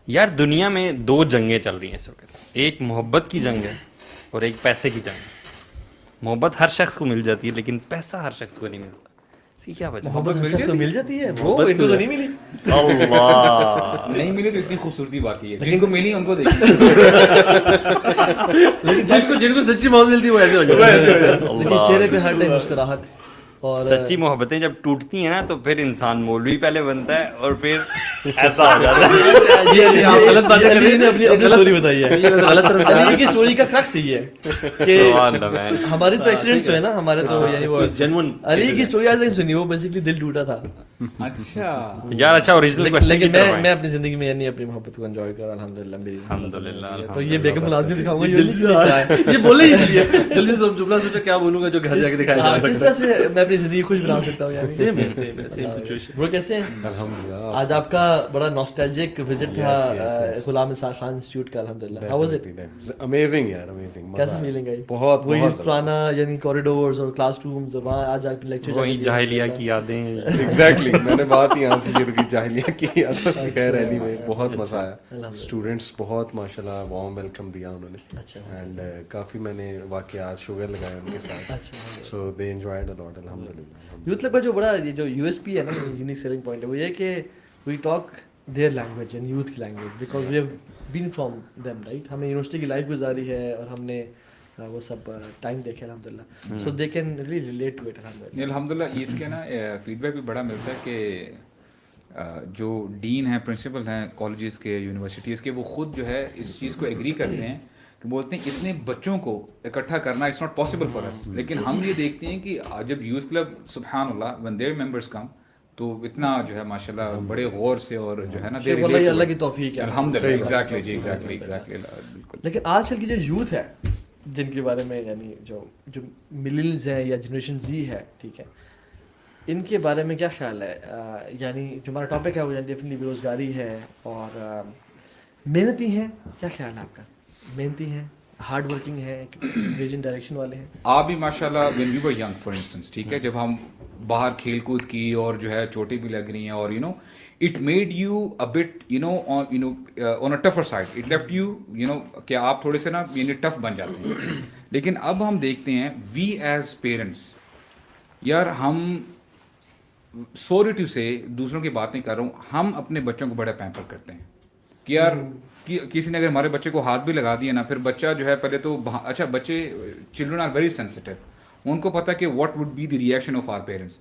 یار دنیا میں دو جنگیں چل رہی ہیں اس وقت. ایک محبت کی جنگ ہے اور ایک پیسے کی جنگ ہے. محبت ہر شخص کو مل جاتی ہے لیکن پیسہ ہر شخص کو نہیں ملتا. اس کی کیا وجہ؟ محبت ہر شخص کو مل جاتی ہے, وہ ان کو تو نہیں ملی. اللہ نہیں ملی تو اتنی خوبصورتی باقی ہے, جن کو ملی ان کو دیکھیں. لیکن جن کو سچی محبت ملتی ہے وہ ایسے ہو جاتے ہیں, لیکن چہرے پہ ہر ٹائم مسکراہٹ. اور سچی محبتیں جب ٹوٹتی ہیں نا تو پھر انسان مولوی پہلے بنتا ہے اور پھر ایسا ہو جاتا ہے. یہ غلط باتیں کر رہی ہیں, اپنی اسٹوری بتائی ہے. غلط طرف علی کی اسٹوری کا کرکس یہی ہے کہ سبحان اللہ مین. ہماری تو ایکسیڈنٹس ہوئے نا ہمارے, تو یعنی وہ جنون علی کی اسٹوری آج تک سنی, وہ بیسیکلی دل ٹوٹا تھا. اچھا یار اچھا اوریجنل کوسچن لیکن میں اپنی زندگی میں یعنی اپنی محبت کو انجوائے کر الحمدللہ. میری الحمدللہ. تو یہ بیگم لازمی دکھاؤں گا, یہ بولے ہی لیے جلدی سے جملہ سوچو کیا بولوں گا جو گھر جا کے دکھایا جا اس سکتا طرح سے میں اپنی زندگی خوش بنا سکتا ہوں. یعنی سیم سچویشن. وہ کیسے ہیں الحمدللہ. آج آپ کا بڑا ناسٹیلجک وزٹ تھا غلام اسحاق خان انسٹیٹیوٹ کا, الحمدللہ. How was it? امیزنگ یار, امیزنگ. کیسی فیلنگ آئی؟ بہت وہی پرانا یعنی کوریڈورز اور کلاس رومز, وہاں آج آپ لیکچر وہی جاہلیہ کی یادیں. ایگزیکٹلی, میں نے بات یہاں سے شروع کی جاہلیہ کی. خیر اینی وے بہت مزہ آیا. اسٹوڈنٹس بہت ماشاء اللہ وارم ویلکم دیا انہوں نے, اینڈ کافی میں نے واقعات شوگر لگائے ان کے ساتھ, سو دے انجوائڈ اے لاٹ الحمدللہ. یوتھ کلب کا جو بڑا یہ جو یو ایس پی ہے نا, یونیک سیلنگ پوائنٹ ہے, وہ یہ کہ we talk their language and youth کی language, because we have been from them, right. ہم نے یونیورسٹی کی لائف گزاری ہے اور ہم نے وہ سب ٹائم دیکھے الحمدللہ, so they can really relate to it الحمدللہ. الحمدللہ اس کے نا فیڈ بیک بھی بڑا ملتا ہے کہ جو ڈین ہیں, پرنسپل ہیں کالجز کے, یونیورسٹیز کے, وہ خود جو ہے اس چیز کو ایگری کرتے ہیں کہ بولتے ہیں اتنے بچوں کو اکٹھا کرنا اٹس ناٹ پاسبل فار اس. لیکن ہم یہ دیکھتے ہیں کہ جب یوتھ کلب سبحان اللہ when their members come تو اتنا جو ہے ماشاء اللہ بڑے غور سے اور جو ہے نا اللہ کی توفیق ہے الحمدللہ. ایگزیکٹلی جی, ایگزیکٹلی بالکل. لیکن آج کل کی جو یوتھ ہے جن کے بارے میں یعنی جو ملینز ہیں یا جنریشن زی ہے, ٹھیک ہے, ان کے بارے میں کیا خیال ہے؟ یعنی جو ہمارا ٹاپک ہے وہ ڈیفینیٹلی بے روزگاری ہے اور محنتی ہیں. کیا خیال ہے آپ کا؟ محنتی ہیں, ہارڈ ورکنگ ہے, ویژن ڈائریکشن والے ہیں. آپ بھی ماشاء اللہ when we were young for instance, ٹھیک ہے, جب ہم باہر کھیل کود کی اور جو ہے چوٹیں بھی لگ رہی ہیں اور it made you a but on a tougher side, it left you کہ آپ تھوڑے سے نا ٹف بن جاتے ہیں. لیکن اب ہم دیکھتے ہیں وی ایز پیرنٹس, یار ہم سوری ٹو سے دوسروں کی بات نہیں کر رہا ہوں, ہم اپنے بچوں کو بڑا پیمپر کرتے ہیں کہ یار کسی نے اگر ہمارے بچے کو ہاتھ بھی لگا دیا نا, پھر بچہ جو ہے پہلے تو اچھا بچے چلڈرن آر ویری سینسٹیو, ان کو پتا کہ what would be the reaction of our parents.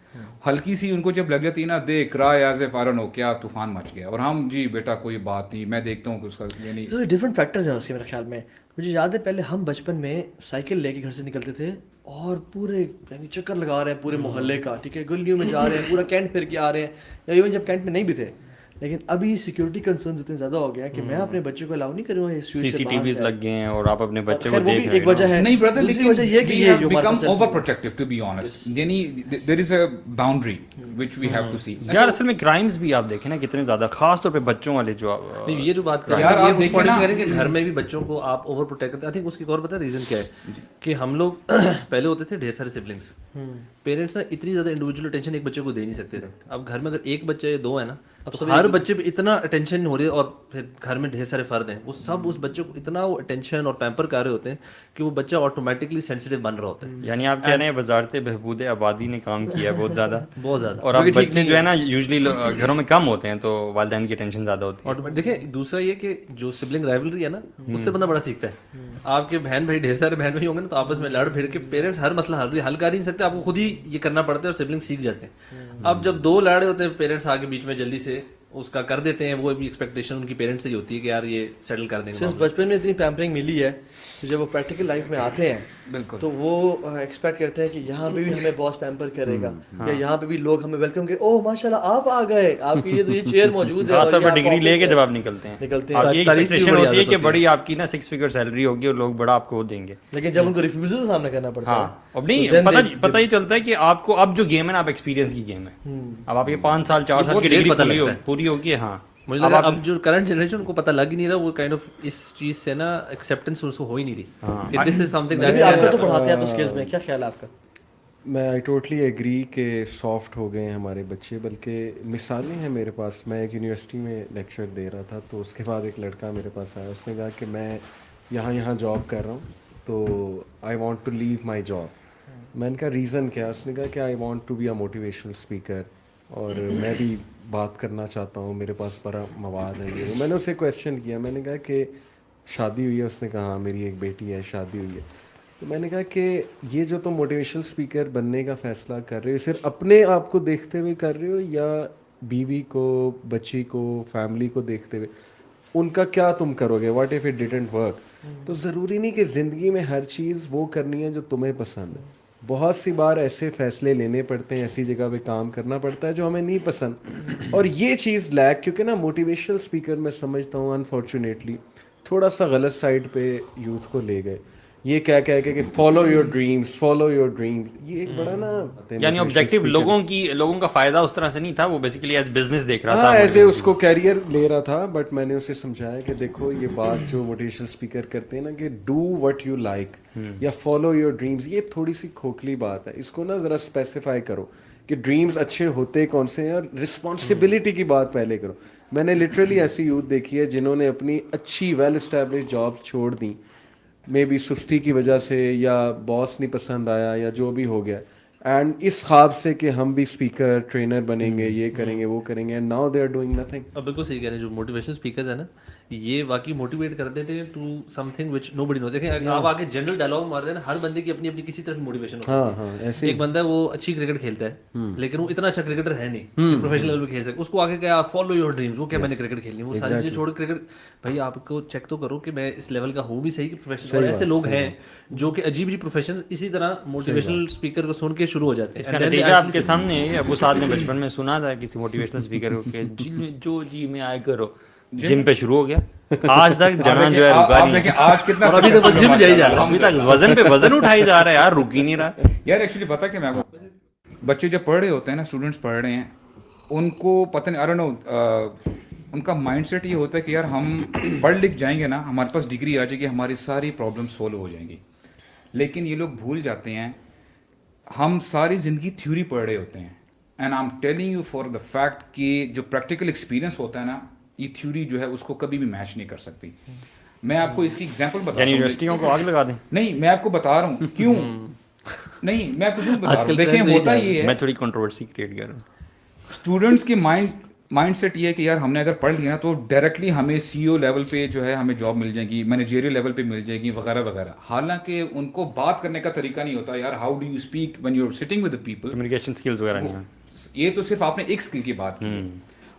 ہلکی سی ان کو جب لگ جاتی ہے نا, دے کرائے ایز اے فارن ہو, کیا طوفان مچ گیا, اور ہم جی بیٹا کوئی بات نہیں, میں دیکھتا ہوں کہ اس کا یعنی ڈفرنٹ فیکٹرز ہیں اس کے. میرے خیال میں مجھے یاد ہے پہلے ہم بچپن میں سائیکل لے کے گھر سے نکلتے تھے اور پورے یعنی چکر لگا رہے ہیں پورے محلے کا, ٹھیک ہے, گلیوں میں جا رہے ہیں, پورا کینٹ پھر کے آ رہے ہیں, یا ایون جب کینٹ میں نہیں بھی تھے. لیکن ابھی سیکورٹی کنسرنز اتنے زیادہ ہو گیا کہ میں اپنے بچے کو الاؤ نہیں کروں گا. سی سی ٹی ویز لگ گئے ہیں اور آپ اپنے بچے کو وہ دیکھ بھی رہے ایک وجہ ہے. نہیں برادر, دوسری وجہ یہ کہ یہ جو become overprotective to be honest, یعنی there is a boundary which we have to see. یار اصل میں کرائمز بھی آپ دیکھیں نا کتنے زیادہ, خاص طور پہ بچوں والے جو یہ جو بات کر رہے ہیں, یہ پوائنٹ کریں کہ گھر میں بھی بچوں کو آپ اوور پروٹیکٹ کرتے ہیں. آئی تھنک اس کی اور پتہ ریزن کیا ہے کہ ہم لوگ پہلے ہوتے تھے ڈھیر سارے سبلنگس, پیرنٹس نا اتنی زیادہ انڈیویجول اٹینشن ایک بچے کو دے نہیں سکتے تھے. اب گھر میں اگر ایک بچہ یا دو ہے نا, تو ہر بچے پہ اتنا اٹینشن ہو رہی ہے, اور پھر گھر میں ڈھیر سارے فرد ہیں, وہ سب اس بچے کو اتنا وہ اٹینشن اور پیمپر کر رہے ہوتے ہیں کہ وہ بچہ آٹومیٹکلی سینسیٹیو بن رہا ہوتا ہے. یعنی آپ کہہ رہے ہیں وزارت بہبود آبادی نے کام کیا ہے بہت زیادہ, بہت زیادہ. اور اب بچے جو ہے نا یوزلی گھروں میں کم ہوتے ہیں تو والدین کی ٹینشن زیادہ ہوتی ہے. اور دیکھیں دوسرا یہ کہ جو سبلنگ رائیولری ہے نا, اس سے بندہ بڑا سیکھتا ہے. آپ کے بہن بھائی ڈھیر سارے بہن بھائی ہوں گے نا, تو آپس میں لڑ بھیڑ کے پیرنٹس ہر مسئلہ حل کر ہی نہیں سکتے, آپ کو خود ہی یہ کرنا پڑتا ہے اور سبلنگ سیکھ جاتے ہیں. اب جب دو لڑے ہوتے ہیں پیرنٹس آگے بیچ میں جلدی سے اس کا کر دیتے ہیں, وہ بھی ایکسپیکٹیشن ان کی پیرنٹس سے ہی ہوتی ہے کہ یار یہ سیٹل کر دیں گے. سنس بچپن میں اتنی پیمپرنگ ملی ہے, جب وہ پریکٹیکل لائف میں آتے ہیں بالکل, تو وہ ایکسپیکٹ کرتے ہیں کہ یہاں پہ بھی ہمیں باس پیمپر کرے گا, یا یہاں پہ بھی لوگ ہمیں ویلکم کہ اوہ ماشاءاللہ آپ آ گئے, آپ کی یہ چیئر موجود ہے. خاص طور پر ڈگری لے کے جب آپ نکلتے ہیں, آپ کی ایکسپیکٹیشن ہوتی ہے کہ بڑی آپ کی نا 6 فگر سیلری ہوگی اور لوگ بڑا آپ کو دیں گے, لیکن جب ان کو ریفیوزل کا سامنا کرنا پڑتا ہے, اب نہیں پتہ ہی چلتا ہے کہ آپ کو اب جو گیم ہے نا, آپ ایکسپیرینس کی گیم ہے. اب آپ یہ 5 سال 4 سال کی ڈگری پوری ہوگی, ہاں مجھے لگا اب جو کرنٹ جنریشن کو پتہ لگ ہی نہیں رہا, وہ کائنڈ آف اس چیز سے نا ایکسیپٹنس اس کو ہو ہی نہیں رہی. دس از سم تھنگ دیٹ آپ کو تو پڑھاتے ہیں تو اسکلز میں کیا خیال ہے آپ کا؟ میں آئی ٹوٹلی ایگری کہ سافٹ ہو گئے ہیں ہمارے بچے, بلکہ مثالیں ہیں میرے پاس. میں ایک یونیورسٹی میں لیکچر دے رہا تھا, تو اس کے بعد ایک لڑکا میرے پاس آیا, اس نے کہا کہ میں یہاں جاب کر رہا ہوں, تو I want to leave my job. میں نے کہا ریزن کیا؟ اس نے کہا کہ I want to be a motivational speaker, اور میں بھی بات کرنا چاہتا ہوں, میرے پاس بڑا مواد ہے یہ. میں نے اسے کویشچن کیا, میں نے کہا کہ شادی ہوئی ہے؟ اس نے کہا ہاں میری ایک بیٹی ہے, شادی ہوئی ہے. تو میں نے کہا کہ یہ جو تم موٹیویشنل اسپیکر بننے کا فیصلہ کر رہے ہو, صرف اپنے آپ کو دیکھتے ہوئے کر رہے ہو, یا بیوی کو, بچی کو, فیملی کو دیکھتے ہوئے؟ ان کا کیا تم کرو گے؟ What if it didn't work? تو ضروری نہیں کہ زندگی میں ہر چیز وہ کرنی ہے جو تمہیں پسند ہے. بہت سی بار ایسے فیصلے لینے پڑتے ہیں, ایسی جگہ پہ کام کرنا پڑتا ہے جو ہمیں نہیں پسند. اور یہ چیز لیک, کیونکہ نا موٹیویشنل اسپیکر میں سمجھتا ہوں انفارچونیٹلی تھوڑا سا غلط سائڈ پہ یوتھ کو لے گئے. یہ کہہ کہ follow your dreams, follow your dreams, یہ ایک بڑا نا, یعنی آبجیکٹو لوگوں کا فائدہ اس طرح سے نہیں تھا, وہ بیسیکلی ایز بزنس دیکھ رہا تھا, ایز اے اس کو کیریئر لے رہا تھا. بٹ میں نے اسے سمجھایا کہ دیکھو یہ بات جو موٹیویشنل اسپیکر کرتے ہیں نا کہ ڈو وٹ یو لائک یا فالو یور ڈریمز, یہ تھوڑی سی کھوکھلی بات ہے. اس کو نا ذرا اسپیسیفائی کرو کہ ڈریمز اچھے ہوتے کون سے ہیں, اور رسپانسبلٹی کی بات پہلے کرو. میں نے لٹرلی ایسی یوتھ دیکھی ہے جنہوں نے اپنی اچھی ویل اسٹیبلش جاب چھوڑ دیں, مے بی سستی کی وجہ سے, یا باس نہیں پسند آیا, یا جو بھی ہو گیا, اینڈ اس خواب سے کہ ہم بھی اسپیکر ٹرینر بنیں گے, یہ کریں گے, وہ کریں گے, and now they are doing nothing. اب بالکل صحیح کہہ رہے ہیں. جو موٹیویشنل اسپیکرز ہیں نا, یہ واقعی موٹیویٹ کر دیتے ہیں ٹو سم تھنگ وچ نو بڈی نوز. دیکھیں آپ آگے جنرل ڈائلاگ مار رہے ہیں, ہر بندے کی اپنی اپنی کسی طرف موٹیویشن ہوتی ہے. ایک بندہ ہے وہ اچھی کرکٹ کھیلتا ہے, لیکن وہ اتنا اچھا کرکٹر ہے نہیں پروفیشنل لیول پہ کھیل سکے. اس کو آگے کیا فالو یور ڈریمز, وہ کیا میں نے کرکٹ کھیلنی ہے, وہ ساری چیزیں چھوڑ کرکٹ. بھائی آپ کو چیک تو کرو کہ میں اس لیول کا ہوں بھی صحیح کہ پروفیشنل. اور ایسے لوگ ہیں جو کہ عجیب عجیب پروفیشنز اسی طرح موٹیویشنل اسپیکر کو سن کے شروع ہو جاتے ہیں. اس کا نتیجہ آپ کے سامنے ہے. ابو سعد نے بچپن میں سنا تھا کسی موٹیویشنل اسپیکر کو کہ جو جی میں آئے کرو, جم پہ شروع ہو گیا. آج تک جنا جو ہے رکا نہیں. آج کتنا ابھی تک جم جائی جا رہا ہے, ابھی تک وزن پہ وزن اٹھائی جا رہا ہے یار, رک ہی نہیں رہا. یار ایکچولی پتا کہ میں بچے جب پڑھ رہے ہوتے ہیں نا, اسٹوڈنٹس پڑھ رہے ہیں, ان کو پتہ نہیں, آئی ڈونٹ نو, ان کا مائنڈ سیٹ یہ ہوتا ہے کہ یار ہم پڑھ لکھ جائیں گے نا, ہمارے پاس ڈگری آ جائے گی, ہماری ساری پرابلم سولو ہو جائیں گی. لیکن یہ لوگ بھول جاتے ہیں ہم ساری زندگی تھیوری پڑھ رہے ہوتے ہیں. And I am telling you for the fact کہ جو پریکٹیکل ایکسپیرینس ہوتا ہے نا, یہ تھیوری جو ہے اس کو کبھی بھی میچ نہیں کر سکتی. میں آپ کو اس کی ایگزامپل بتا رہا ہوں. یونیورسٹیوں کو آگ لگا دیں. نہیں, میں آپ کو بتا رہا ہوں کیوں نہیں, میں آپ کو کیوں بتا رہا ہوں. دیکھیں ہوتا یہ ہے, میں تھوڑی کنٹروورسی کریٹ کر رہا ہوں. اسٹوڈنٹس کے مائنڈ سیٹ یہ ہے کہ یار ہم نے اگر پڑھ لیا نا تو ڈائریکٹلی ہمیں سی او لیول پہ جو ہے ہمیں جاب مل جائے گی, مینیجریل لیول پہ مل جائے گی, وغیرہ وغیرہ. حالانکہ ان کو بات کرنے کا طریقہ نہیں ہوتا یار, how do you speak when you are sitting with the people. Communication skills وغیرہ نہیں. یہ تو صرف آپ نے ایک اسکل کی بات کی.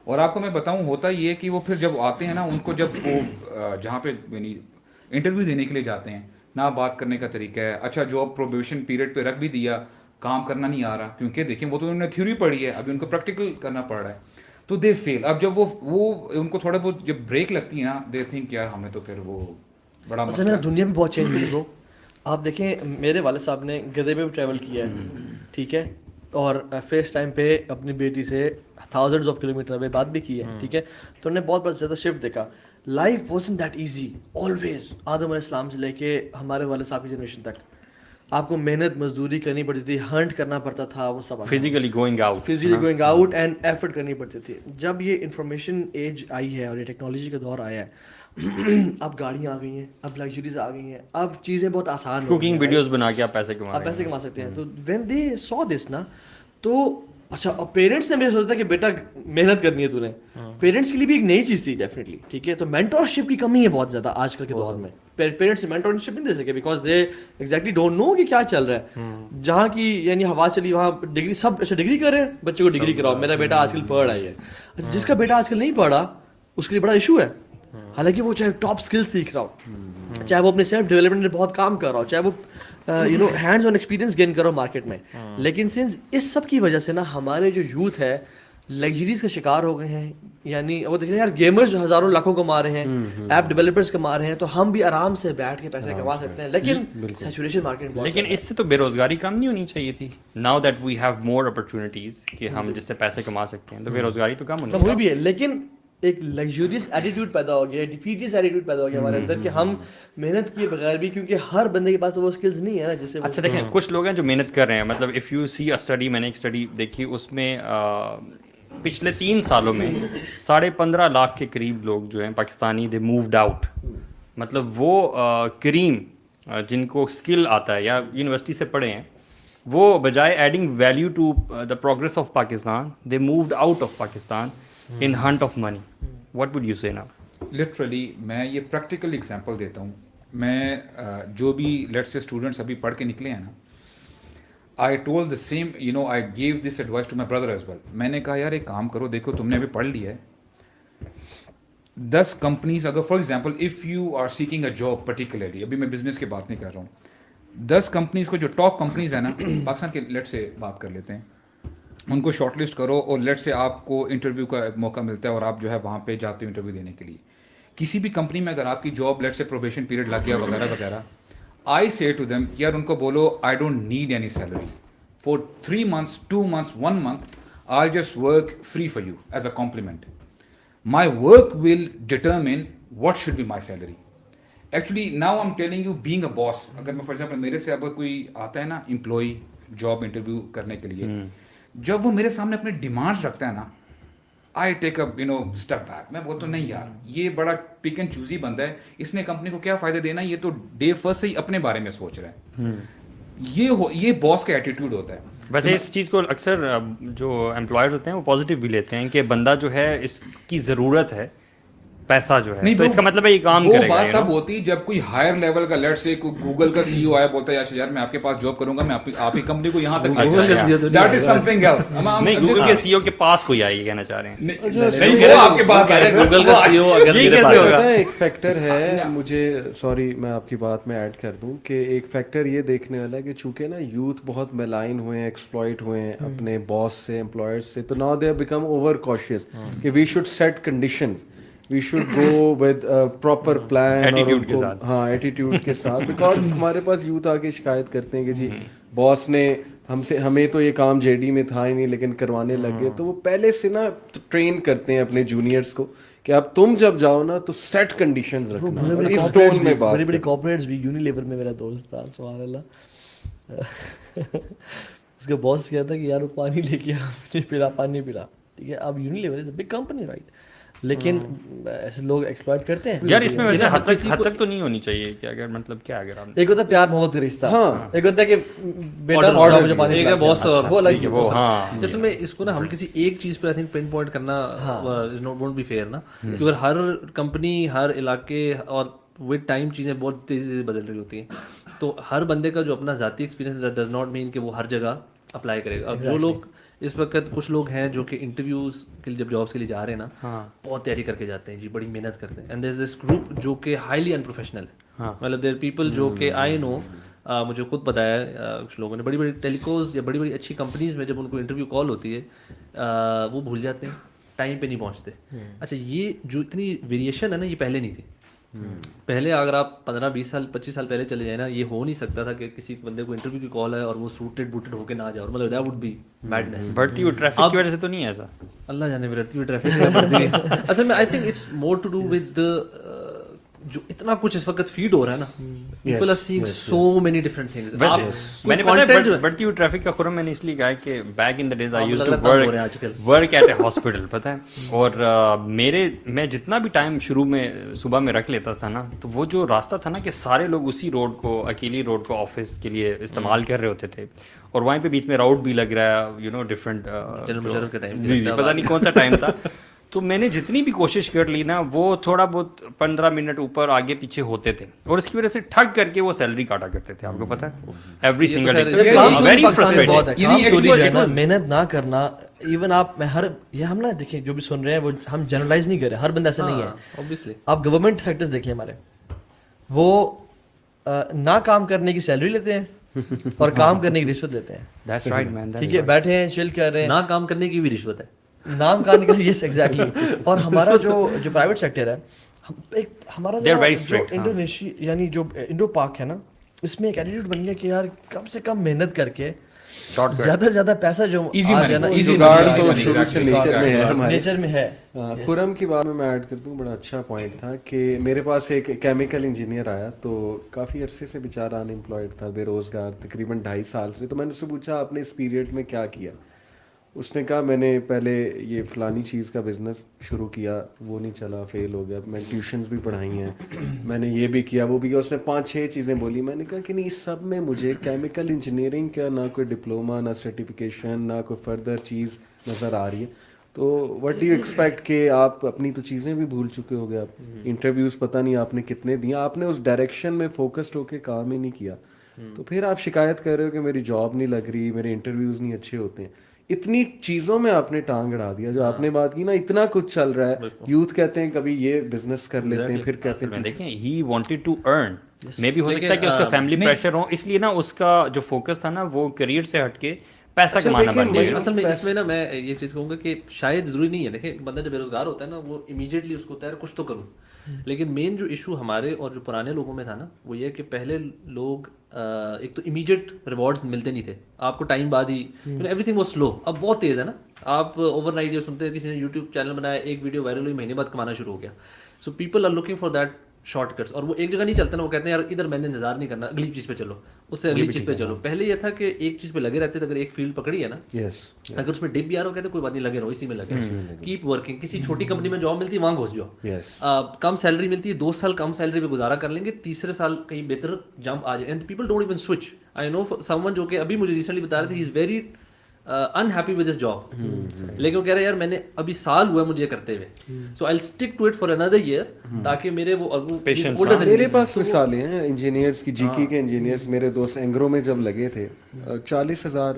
اور آپ کو میں بتاؤں ہوتا یہ کہ وہ پھر جب آتے ہیں نا, ان کو جب وہ جہاں پہ یعنی انٹرویو دینے کے لیے جاتے ہیں, نہ بات کرنے کا طریقہ ہے. اچھا جاب پروبیشن پیریڈ پہ رکھ بھی دیا, کام کرنا نہیں آ رہا, کیونکہ دیکھیں وہ تو انہوں نے تھیوری پڑھی ہے, ابھی ان کو پریکٹیکل کرنا پڑ رہا ہے, تو دے فیل. اب جب وہ ان کو تھوڑا بہت جب بریک لگتی ہے نا, دے تھنک یار ہم نے تو پھر وہ بڑا مسئلہ ہے. دنیا بھی بہت چینج ہوئی برو. آپ دیکھیں میرے والد صاحب نے گدھے پہ بھی ٹریول کیا ہے, ٹھیک ہے, اور فیس ٹائم پہ اپنی بیٹی سے تھاؤزنڈز آف کلو میٹر پہ بات بھی کی ہے, ٹھیک ہے. تو انہوں نے بہت زیادہ شفٹ دیکھا. Life wasn't that easy always. آدم علیہ السلام سے لے کے ہمارے والد صاحب کی جنریشن تک آپ کو محنت مزدوری کرنی پڑتی تھی, ہنٹ کرنا پڑتا تھا, وہ سب physically going out and effort کرنی پڑتی تھی. جب یہ انفارمیشن ایج آئی ہے اور یہ ٹیکنالوجی کا دور آیا ہے, اب گاڑیاں آ گئی ہیں, اب لگژریز آ گئی ہیں, اب چیزیں بہت آسان, کوکنگ ویڈیوز بنا کے آپ پیسے کما سکتے ہیں. تو وین دے سو دس نا, تو اچھا اور پیرنٹس نے مجھے سوچا کہ بیٹا محنت کرنی ہے تو نے, پیرنٹس کے لیے بھی ایک نئی چیز تھی ڈیفینیٹلی, ٹھیک ہے. تو مینٹورشپ کی کمی ہے بہت زیادہ آج کل کے دور میں. پیرنٹس سے مینٹورشپ نہیں دے سکے because they exactly don't know کہ کیا چل رہا ہے. جہاں کی یعنی ہوا چلی وہاں ڈگری, سب اچھا ڈگری کر رہے ہیں, بچے کو ڈگری کراؤ, میرا بیٹا آج کل پڑھ رہا ہے. اچھا جس کا بیٹا آج کل نہیں پڑھا اس کے لیے بڑا ایشو ہے, حالانکہ وہ چاہے ٹاپ اسکل سیکھ رہا ہو, چاہے وہ اپنے سیلف ڈیولپمنٹ میں بہت کام کر رہا ہو, چاہے وہ you know hands on experience gain کرو مارکیٹ میں. لیکن سنس اس سب کی وجہ سے نا ہمارے جو یوتھ ہے لگژریز کا شکار ہو گئے ہیں. یعنی وہ دیکھ رہے ہیں یار گیمرز ہزاروں لاکھوں کما رہے ہیں, ایپ ڈیولپرز کما رہے ہیں, تو ہم بھی آرام سے بیٹھ کے پیسے کما سکتے ہیں. لیکن سیچوریشن مارکیٹ, لیکن اس سے تو بے روزگاری کم نہیں ہونی چاہیے تھی. Now that we have more opportunities کہ ہم جس سے پیسے کما سکتے ہیں, تو بے روزگاری تو کم ہونی ہوئی بھی ہے. لیکن ایک لگژریس ایٹیٹیوڈ پیدا ہو گیا, ڈیفیٹس ایٹیٹیوڈ پیدا ہو گیا ہمارے اندر کہ ہم محنت کیے بغیر بھی, کیونکہ ہر بندے کے پاس تو وہ اسکلز نہیں ہے نا جس سے. اچھا دیکھیں کچھ لوگ ہیں جو محنت کر رہے ہیں, مطلب if you see a study, میں نے ایک اسٹڈی دیکھی, اس میں پچھلے 3 سالوں میں 15.5 لاکھ کے قریب لوگ جو ہیں پاکستانی دے مووڈ آؤٹ. مطلب وہ کریم جن کو اسکل آتا ہے یا یونیورسٹی سے پڑھے ہیں, وہ بجائے adding value to the progress of Pakistan, they moved out of Pakistan in hunt of money. What would you say now? Literally میں یہ پریکٹیکل ایگزامپل دیتا ہوں. میں جو بھی لیٹس سے اسٹوڈنٹس ابھی پڑھ کے نکلے ہیں نا, I told the same, you know I gave this advice to my brother as well. میں نے کہا یار ایک کام کرو, دیکھو تم نے ابھی پڑھ لیا ہے, 10 کمپنیز اگر for example if you are seeking a job particularly, ابھی میں بزنس کی بات نہیں کر رہا ہوں, 10 کمپنیز کو جو ٹاپ کمپنیز ہیں نا پاکستان کے, لیٹ سے بات کر لیتے ہیں, ان کو شارٹ لسٹ کرو اور لیٹ سے آپ کو انٹرویو کا موقع ملتا ہے اور آپ جو ہے وہاں پہ جاتے ہو انٹرویو دینے کے لیے. کسی بھی کمپنی میں اگر آپ کی جاب لیٹ سے پروبیشن پیریڈ لگ گیا وغیرہ وغیرہ, آئی سے ٹو دیم یار ان کو بولو I don't need any salary for 3 months 2 months 1 month, I'll just work free for you as a compliment. My work will determine what should be my salary. Actually now I'm telling you, being a boss, اگر میں for example میرے سے اگر کوئی آتا ہے نا employee job interview کرنے کے لیے, جب وہ میرے سامنے اپنے ڈیمانڈس رکھتا ہے نا, I take up you know step back. میں بولتا ہوں نہیں یار یہ بڑا پک اینڈ چوزی بندہ ہے, اس نے کمپنی کو کیا فائدہ دینا, یہ تو ڈے فرسٹ سے ہی اپنے بارے میں سوچ رہا ہے. یہ باس کا ایٹیٹیوڈ ہوتا ہے. ویسے اس چیز کو اکثر جو امپلائرز ہوتے ہیں وہ پازیٹیو بھی لیتے ہیں کہ بندہ جو ہے اس کی ضرورت ہے پیسہ جو ہے, تو اس کا مطلب ہے یہ کام کرے گا. وہ بات تب ہوتی جب کوئی ہائر لیول کا لیٹ سے گوگل کا سی او آیا بولتا ہے اچھا یار میں آپ کے پاس جاب کروں گا, میں آپ کی کمپنی کو یہاں تک, that is something else. نہیں, گوگل کے سی او کے پاس کوئی آئی کہنا چاہ رہے ہیں, نہیں وہ آپ کے پاس آئے گوگل کا سی او اگر میرے پاس ہوتا ہے. ایک فیکٹر ہے مجھے, سوری میں آپ کی بات میں ایڈ کر دوں کہ ایک فیکٹر یہ دیکھنے والا ہے کہ چونکہ نا یوتھ بہت ملائن ہوئے ہیں, ایکسپلائٹ ہوئے ہیں اپنے باس سے, امپلائرز سے, تو now they have become over conscious that we should set conditions, we should go with proper plan, attitude کے ساتھ. ہاں ایٹیٹیوڈ کے ساتھ. بیکاز ہمارے پاس یوتھ آ کے شکایت کرتے ہیں کہ جی باس نے ہمیں تو یہ کام جے ڈی میں تھا ہی نہیں لیکن کروانے لگ گئے. تو وہ پہلے سے نا ٹرین کرتے ہیں اپنے جونیئرس کو کہ اب تم جب جاؤ نا تو سیٹ کنڈیشنز رکھنا. بڑی بڑی کارپوریٹس بھی, یونیلیور میں میرا دوست تھا سبحان اللہ, اس کا باس کہتا تھا کہ یار وہ پانی لے کے پلا, پانی پلا, ٹھیک ہے. اب Unilever is a big company right, لیکن ایسے لوگ ایکسپلائٹ کرتے ہیں. یار اس میں ویسے حد تک تو نہیں ہونی چاہیے کہ اگر مطلب کیا, اگر آپ ایک ہوتا ہے پیار محبت کا رشتہ, ایک ہوتا ہے کہ بیٹا مجھے پانی ایک ہے باس, وہ الگ ہے. وہ ہاں جیسے میں اس کو نا ہم کسی ایک چیز پہ آئی تھنک پن پوائنٹ کرنا is not won't be fair نا, کیونکہ ہر کمپنی ہر علاقے اور ود ٹائم چیزیں بہت تیزی سے بدل رہی ہوتی ہیں, تو ہر بندے کا جو اپنا ذاتی ایکسپیرینس ڈز ناٹ مین کہ وہ ہر جگہ اپلائی کرے گا. اب جو لوگ اس وقت کچھ لوگ ہیں جو کہ انٹرویوز کے لیے جب جابس کے لیے جا رہے ہیں نا, بہت تیاری کر کے جاتے ہیں جی, بڑی محنت کرتے ہیں. And there is this group جو کہ ہائیلی ان پروفیشنل ہے, مطلب دیر پیپل جو کہ آئی نو, مجھے خود پتا ہے کچھ لوگوں نے بڑی بڑی ٹیلیکوز یا بڑی بڑی اچھی کمپنیز میں جب ان کو انٹرویو کال ہوتی ہے وہ بھول جاتے ہیں, ٹائم پہ نہیں پہنچتے. اچھا یہ جو اتنی ویریشن ہے نا یہ پہلے نہیں تھی. پہلے اگر آپ 15-20 سال 25 سال پہلے چلے جائیں نا, یہ ہو نہیں سکتا تھا کہ کسی بندے کو انٹرویو کی کال ہے اور وہ سوٹڈ بوٹڈ ہو کے نہ جائے, مطلب دیٹ وڈ بی میڈنس. بڑھتی ہوئی ٹریفک کی وجہ سے تو نہیں ہے ایسا, اللہ جانے بڑھتی ہوئی ٹریفک. اصل میں I think it's more to do with جو اتنا کچھ اس وقت فیڈ ہو رہا ہے نا, people are seeing so many different things. میں نے پتا بڑھتی ہوئی ٹریفک کا خرم میں نے اس لیے کہا کہ back in the days I used to work at a hospital, پتہ ہے. اور میں جتنا بھی ٹائم شروع میں صبح میں رکھ لیتا تھا نا, تو وہ جو راستہ تھا نا کہ سارے لوگ اسی روڈ کو, اکیلی روڈ کو آفس کے لیے استعمال کر رہے ہوتے تھے, اور وہیں پہ بیچ میں راؤٹ بھی لگ رہا ہے, یو نو ڈفرینٹ, جی پتہ نہیں کون سا ٹائم تھا. تو میں نے جتنی بھی کوشش کر لی نا, وہ تھوڑا بہت 15 منٹ اوپر آگے پیچھے ہوتے تھے, اور اس کی وجہ سے ٹھگ کر کے وہ سیلری کاٹا کرتے تھے. آپ کو پتا ہے ایوری سنگل محنت نہ کرنا. ایون آپ میں ہر یہ ہم نا دیکھیں جو بھی سن رہے ہیں وہ ہم جنرلائز نہیں کر رہے, ہر بندہ ایسا نہیں ہے اوبیسلی. آپ گورنمنٹ سیکٹرز دیکھ لیں ہمارے, وہ نہ کام کرنے کی سیلری لیتے ہیں اور کام کرنے کی رشوت لیتے ہیں. ٹھیک ہے, بیٹھے ہیں چل کر رہے ہیں, نہ کام کرنے کی بھی رشوت ہے, نام کا نکل. Yes exactly. اور ہمارا جو پرائیویٹ سیکٹر ہے, ہمارا جو انڈونیشیا یعنی جو انڈو پاک ہے نا, اس میں ایک ایٹیٹیوڈ بن گیا کہ یار کم سے کم محنت کر کے زیادہ سے زیادہ پیسہ جو جگاڑ تو شروع سے نیچر میں ہے ہمارے. نیچر میں ہے. خرم کی بات میں ایڈ کر دوں, بڑا اچھا پوائنٹ تھا کہ میرے پاس ایک کیمیکل انجینئر آیا تو کافی عرصے سے بیچارہ ان امپلائڈ تھا, بے روزگار, تقریباً 2.5 سال سے. تو میں نے اس سے پوچھا آپ نے اس پیریڈ میں کیا کیا؟ اس نے کہا میں نے پہلے یہ فلانی چیز کا بزنس شروع کیا, وہ نہیں چلا, فیل ہو گیا. میں ٹیوشنز بھی پڑھائی ہیں, میں نے یہ بھی کیا, وہ بھی کیا. اس نے 5-6 چیزیں بولی. میں نے کہا کہ نہیں, اس سب میں مجھے کیمیکل انجینئرنگ کا نہ کوئی ڈپلوما, نہ سرٹیفکیشن, نہ کوئی فردر چیز نظر آ رہی ہے. تو وٹ ڈو یو ایکسپیکٹ کہ آپ اپنی تو چیزیں بھی بھول چکے ہو گے. آپ انٹرویوز پتہ نہیں آپ نے کتنے دیے, آپ نے اس ڈائریکشن میں فوکسڈ ہو کے کام ہی نہیں کیا. تو پھر آپ شکایت کر رہے ہو کہ میری جاب نہیں لگ رہی, میرے انٹرویوز نہیں اچھے ہوتے ہیں. اتنی چیزوں میں آپ نے ٹانگ اڑا دیا. جو آپ نے بات کی نا, اتنا کچھ چل رہا ہے. یوتھ کہتے ہیں کبھی یہ بزنس کر لیتے ہیں, پھر کہتے ہیں دیکھیں ہی وانٹیڈ ٹو ارن. مے بھی ہو سکتا ہے کہ اس کا فیملی پریشر ہو, اس لیے نا اس کا جو فوکس تھا نا وہ کریئر سے ہٹ کے پیسہ کمانا بن گیا. اصل میں اس میں نا میں یہ چیز کہوں گا کہ شاید ضروری نہیں ہے. دیکھیں بندہ جب بے روزگار ہوتا ہے نا, وہ امیڈیٹلی اس کو ہوتا ہے کچھ تو کروں. لیکن مین جو ایشو ہمارے اور جو پرانے لوگوں میں تھا نا, وہ یہ کہ پہلے لوگ ایک تو امیڈیٹ ریوارڈز ملتے نہیں تھے آپ کو, ٹائم بعد ہی ایوری تھنگ واز سلو. اب بہت تیز ہے نا, آپ اوور نائٹ یہ سنتے ہیں کسی نے یوٹیوب چینل بنایا, ایک ویڈیو وائرل ہوئی, مہینے بعد کمانا شروع ہو گیا. So people are looking for that shortcuts. اور وہ ایک جگہ نہیں چلتے نا, وہ کہتے ہیں یار ادھر میں نے انتظار نہیں کرنا, اگلی چیز پہ چلو, اس سے اگلی چیز پہ چلو. پہلے یہ تھا کہ ایک چیز پہ لگے رہتے تھے. اگر ایک فیلڈ پکڑی ہے نا, اگر اس میں ڈپ بھی آ رہا ہو, کہتے کوئی بات نہیں, لگے رہو اسی میں لگے رہو, کیپ ورکنگ. کسی چھوٹی کمپنی میں جاب ملتی ہے وہاں گھس جاؤ. کم سیلری ملتی ہے, 2 سال کم سیلری پہ گزارا کر لیں گے, تیسرے سال کہیں بہتر جمپ آ جائے. And people don't even switch. I know someone جو کہ ابھی مجھے ریسنٹلی بتا رہے تھے, he is very unhappy with his job. لیکن وہ کہہ رہے ہیں یار میں نے ابھی سال ہوا مجھے کرتے ہوئے, so I'll stick to it for another year تاکہ میرے وہ میرے پاس مثالیں ہیں انجینئرس کی, جی کی کے انجینئرس. میرے دوست اینگرو میں جب لگے تھے 40,000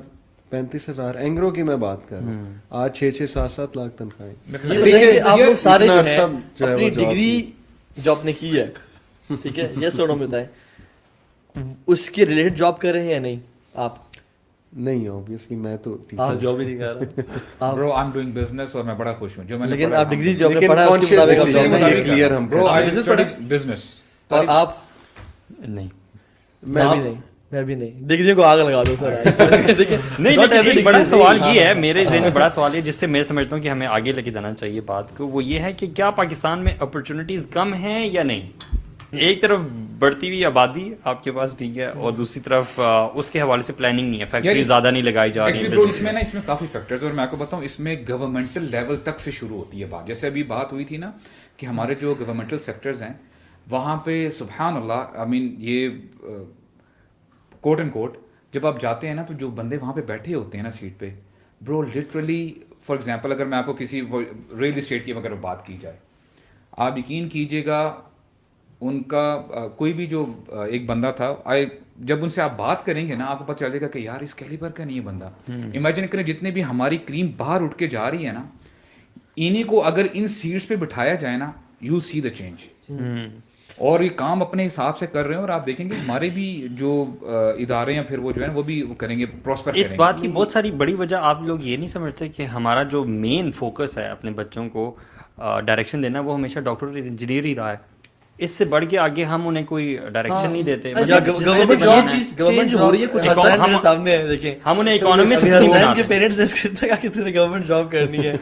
35,000 اینگرو کی میں بات کر رہا ہوں, آج 6-7 لاکھ تنخواہیں. آپ لوگ سارے اپنی ڈگری جو آپ نے کی ہے, ٹھیک ہے, یہ سوڑوں میں بتائیں اس کے ریلیٹڈ جاب کر رہے ہیں یا نہیں آپ؟ نہیں, obviously میں تو جاب ہی نہیں کر رہا. Bro, I'm doing business اور میں بڑا خوش ہوں جو میں نے. لیکن آپ ڈگری جو آپ نے پڑھا ہے اس کے مطابق یہ کلیئر ہم Bro, I studied business. اور آپ نہیں, میں بھی نہیں. ڈگری کو آگ لگا دو سر. نہیں, بڑا سوال یہ ہے میرے ذہن میں, بڑا سوال یہ جس سے میں سمجھتا ہوں کہ ہمیں آگے لے کے جانا چاہیے بات کو, وہ یہ ہے کہ کیا پاکستان میں اپرچونیٹیز کم ہیں یا نہیں؟ ایک طرف بڑھتی ہوئی آبادی آپ کے پاس, ٹھیک ہے, اور دوسری طرف اس کے حوالے سے پلاننگ نہیں ہے, فیکٹری زیادہ نہیں لگائی جا رہی ہیں. اس میں نا, اس میں کافی فیکٹرز, اور میں آپ کو بتاؤں اس میں گورنمنٹل لیول تک سے شروع ہوتی ہے بات. جیسے ابھی بات ہوئی تھی نا کہ ہمارے جو گورنمنٹل سیکٹرز ہیں وہاں پہ سبحان اللہ, آئی مین یہ کوٹ اینڈ کوٹ جب آپ جاتے ہیں نا, تو جو بندے وہاں پہ بیٹھے ہوتے ہیں نا سیٹ پہ, برو لٹرلی فار ایگزامپل اگر میں آپ کو کسی ریئل اسٹیٹ کی اگر بات کی جائے, آپ یقین کیجیے گا ان کا کوئی بھی جو ایک بندہ تھا, جب ان سے آپ بات کریں گے نا آپ کو پتہ چل جائے گا کہ یار اس کیلیبر کا نہیں ہے بندہ. امیجن کریں جتنے بھی ہماری کریم باہر اٹھ کے جا رہی ہے نا, انہیں کو اگر ان سیٹس پہ بٹھایا جائے نا, you will C the change. اور یہ کام اپنے حساب سے کر رہے ہیں, اور آپ دیکھیں گے ہمارے بھی جو ادارے ہیں پھر وہ جو ہے وہ بھی کریں گے, پراسپر کریں گے. اس بات کی بہت ساری بڑی وجہ آپ لوگ یہ نہیں سمجھتے کہ ہمارا جو مین فوکس ہے اپنے بچوں کو ڈائریکشن دینا, وہ ہمیشہ ڈاکٹر اور انجینئر ہی رہا ہے. اس سے بڑھ کے آگے ہم انہیں کوئی ڈائریکشن نہیں دیتے. گورنمنٹ ہو رہی ہے کچھ میرے سامنے ہے, دیکھیں ہم انہیں اکانومسٹ کے پیرنٹس نے کہا کہ تجھے گورنمنٹ جاب کرنی ہے,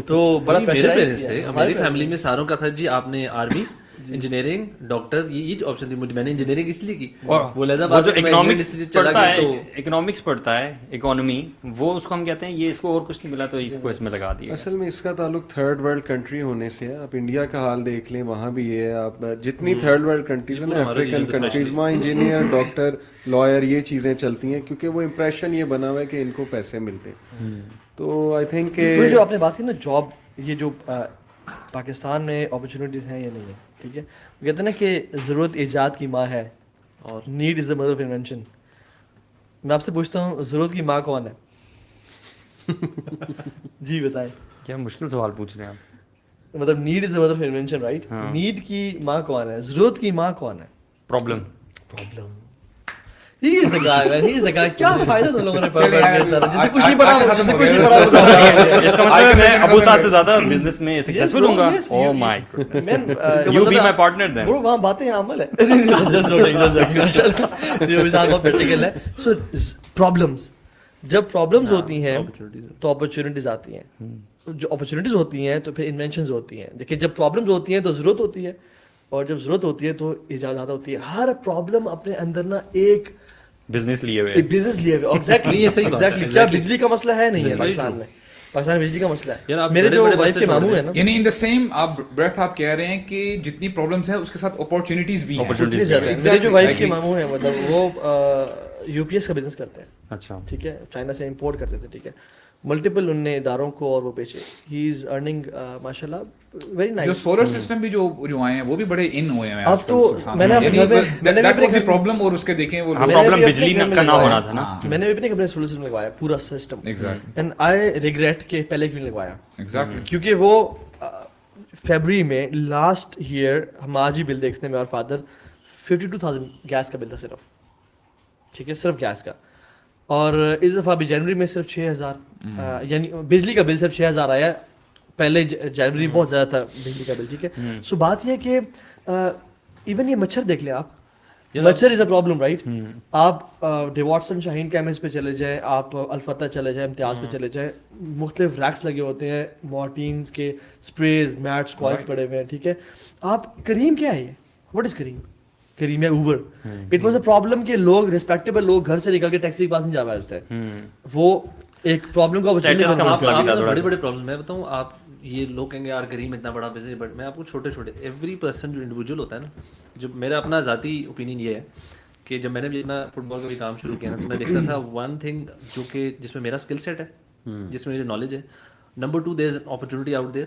تو بڑا پریشر ہے. ہماری فیملی میں ساروں کا تھا جی آپ نے آرمی, انجینئرنگ, ڈاکٹر, یہ آپشن تھی. میں نے انجینئرنگ اس لیے کی, وہ لہذا جو اکنامکس پڑھتا ہے, اکنامکس پڑھتا ہے, اکانومی, وہ اس کو ہم کہتے ہیں یہ اس کو اور کچھ نہیں ملا تو اس کو اس میں لگا دیا. اصل میں اس کا تعلق تھرڈ ورلڈ کنٹری ہونے سے ہے. آپ انڈیا کا حال دیکھ لیں, وہاں بھی یہ ہے. آپ جتنی تھرڈ ورلڈ کنٹریز ہیں نا, افریقن کنٹریز, وہاں انجینئر, ڈاکٹر, لائر, یہ چیزیں چلتی ہیں کیونکہ وہ امپریشن یہ بنا ہوا ہے کہ ان کو پیسے ملتے ہیں. تو آئی تھنک جو آپ نے بات کی نا جاب, یہ جو پاکستان میں اپرچونیٹیز ہیں یا نہیں ہے, ٹھیک ہے, وہ کہتے ہیں نا کہ ضرورت ایجاد کی ماں ہے اور need is the mother of invention. میں آپ سے پوچھتا ہوں ضرورت کی ماں کون ہے؟ جی بتائیں. کیا مشکل سوال پوچھ رہے ہیں آپ. مطلب need is the mother of invention, right. Need کی ماں کون ہے, ضرورت کی ماں کون ہے؟ Problem. He is the guy, man. He is the guy. کیا فائدہ تم لوگوں نے پڑھ گیا سارا, جس نے کچھ نہیں پڑھا, جس نے کچھ نہیں پڑھا. اس کا مطلب ہے میں ابو صاحب سے زیادہ بزنس میں سکسیسفل ہوں گا. Oh my goodness. You be my partner then. وہ وہاں باتیں عمل ہے. Just joking, just joking. ماشاءاللہ یہ بھی زیادہ پریکٹیکل ہے. So problems, جب پرابلمز ہوتی ہیں تو اپرچونیٹیز آتی ہیں, جو اپرچونیٹیز ہوتی ہیں تو پھر انوینشنز ہوتی ہیں. دیکھیں جب پرابلمز ہوتی ہیں تو ضرورت ہوتی ہے, اور جب ضرورت ہوتی ہے تو ایجادات ہوتی ہے. ہر پرابلم اپنے اندر نا ایک بزنس لیے ہوئے, بزنس لیے ہوئے. ایگزیکٹلی کیا بجلی کا مسئلہ ہے نہیں ہے پاکستان میں, پاکستان بجلی کا مسئلہ ہے. میرے جو وائف کے ماموں ہیں نا, یعنی ان دا سیم آپ بریتھ آپ کہہ رہے ہیں کہ جتنی پرابلمس ہیں اس کے ساتھ اپارچونیٹیز بھی ہیں. میرے جو وائف کے ماموں ہیں مطلب وہ یو پی ایس کا بزنس کرتے ہیں. اچھا ٹھیک ہے, چائنا سے امپورٹ کرتے تھے. ٹھیک ہے, ملٹیپل ان نے اداروں کو اور وہ بیچے. ہی از ارننگ ماشاء اللہ ویری نائس. جو سولر سسٹم بھی جو آئے ہیں وہ بھی بڑے ان ہوئے ہیں اب تو میں نے اپنے گھر میں پرابلم, اور اس کے دیکھیں وہ پرابلم بجلی کا نہ ہونا تھا نا. میں نے بھی اپنے گھر میں سولر سسٹم لگوایا پورا سسٹم, اینڈ آئی ریگریٹ کہ پہلے کیوں لگوایا. کیونکہ وہ فیبری میں لاسٹ ایئر ہم آج ہی بل دیکھتے ہیں, میرا فادر 52,000 گیس کا بل تھا صرف. ٹھیک ہے, صرف گیس کا. اور اس دفعہ بھی جنوری میں صرف 6,000 یعنی بجلی کا بل صرف 6,000 آیا. پہلے جنوری بہت زیادہ تھا بجلی کا بل. ٹھیک ہے, سو بات یہ ہے کہ ایون یہ مچھر دیکھ لیں آپ, مچھر از اے پرابلم رائٹ. آپ ڈیواٹسن شاہین کیمس پہ چلے جائیں, آپ الفتح چلے جائیں, امتیاز پہ چلے جائیں, مختلف ریکس لگے ہوتے ہیں, مارٹینز کے اسپریز, میٹس, کوائلس پڑے ہوئے ہیں. ٹھیک ہے, آپ کریم کیا ہے یہ, واٹ از کریم, کریم یا Uber. It was a problem کہ لوگ ریسپیکٹیبل لوگ گھر سے نکل کے ٹیکسی کے پاس نہیں جا پاتے تھے. وہ ایک پرابلم کا بڑے بڑے پرابلم. میں بتاؤں آپ, یہ لوگ کہیں گے یار کریم اتنا بڑا بزنس, بٹ میں آپ کو چھوٹے چھوٹے ایوری پرسن جو انڈیویجول ہوتا ہے نا, جو میرا اپنا ذاتی اوپینین یہ ہے کہ جب میں نے بھی اپنا فٹ بال کا بھی کام شروع کیا نا, تو میں دیکھتا تھا ون تھنگ جو کہ جس میں میرا اسکل سیٹ ہے, جس میں میری نالج ہے. Number 2 there is an opportunity out there.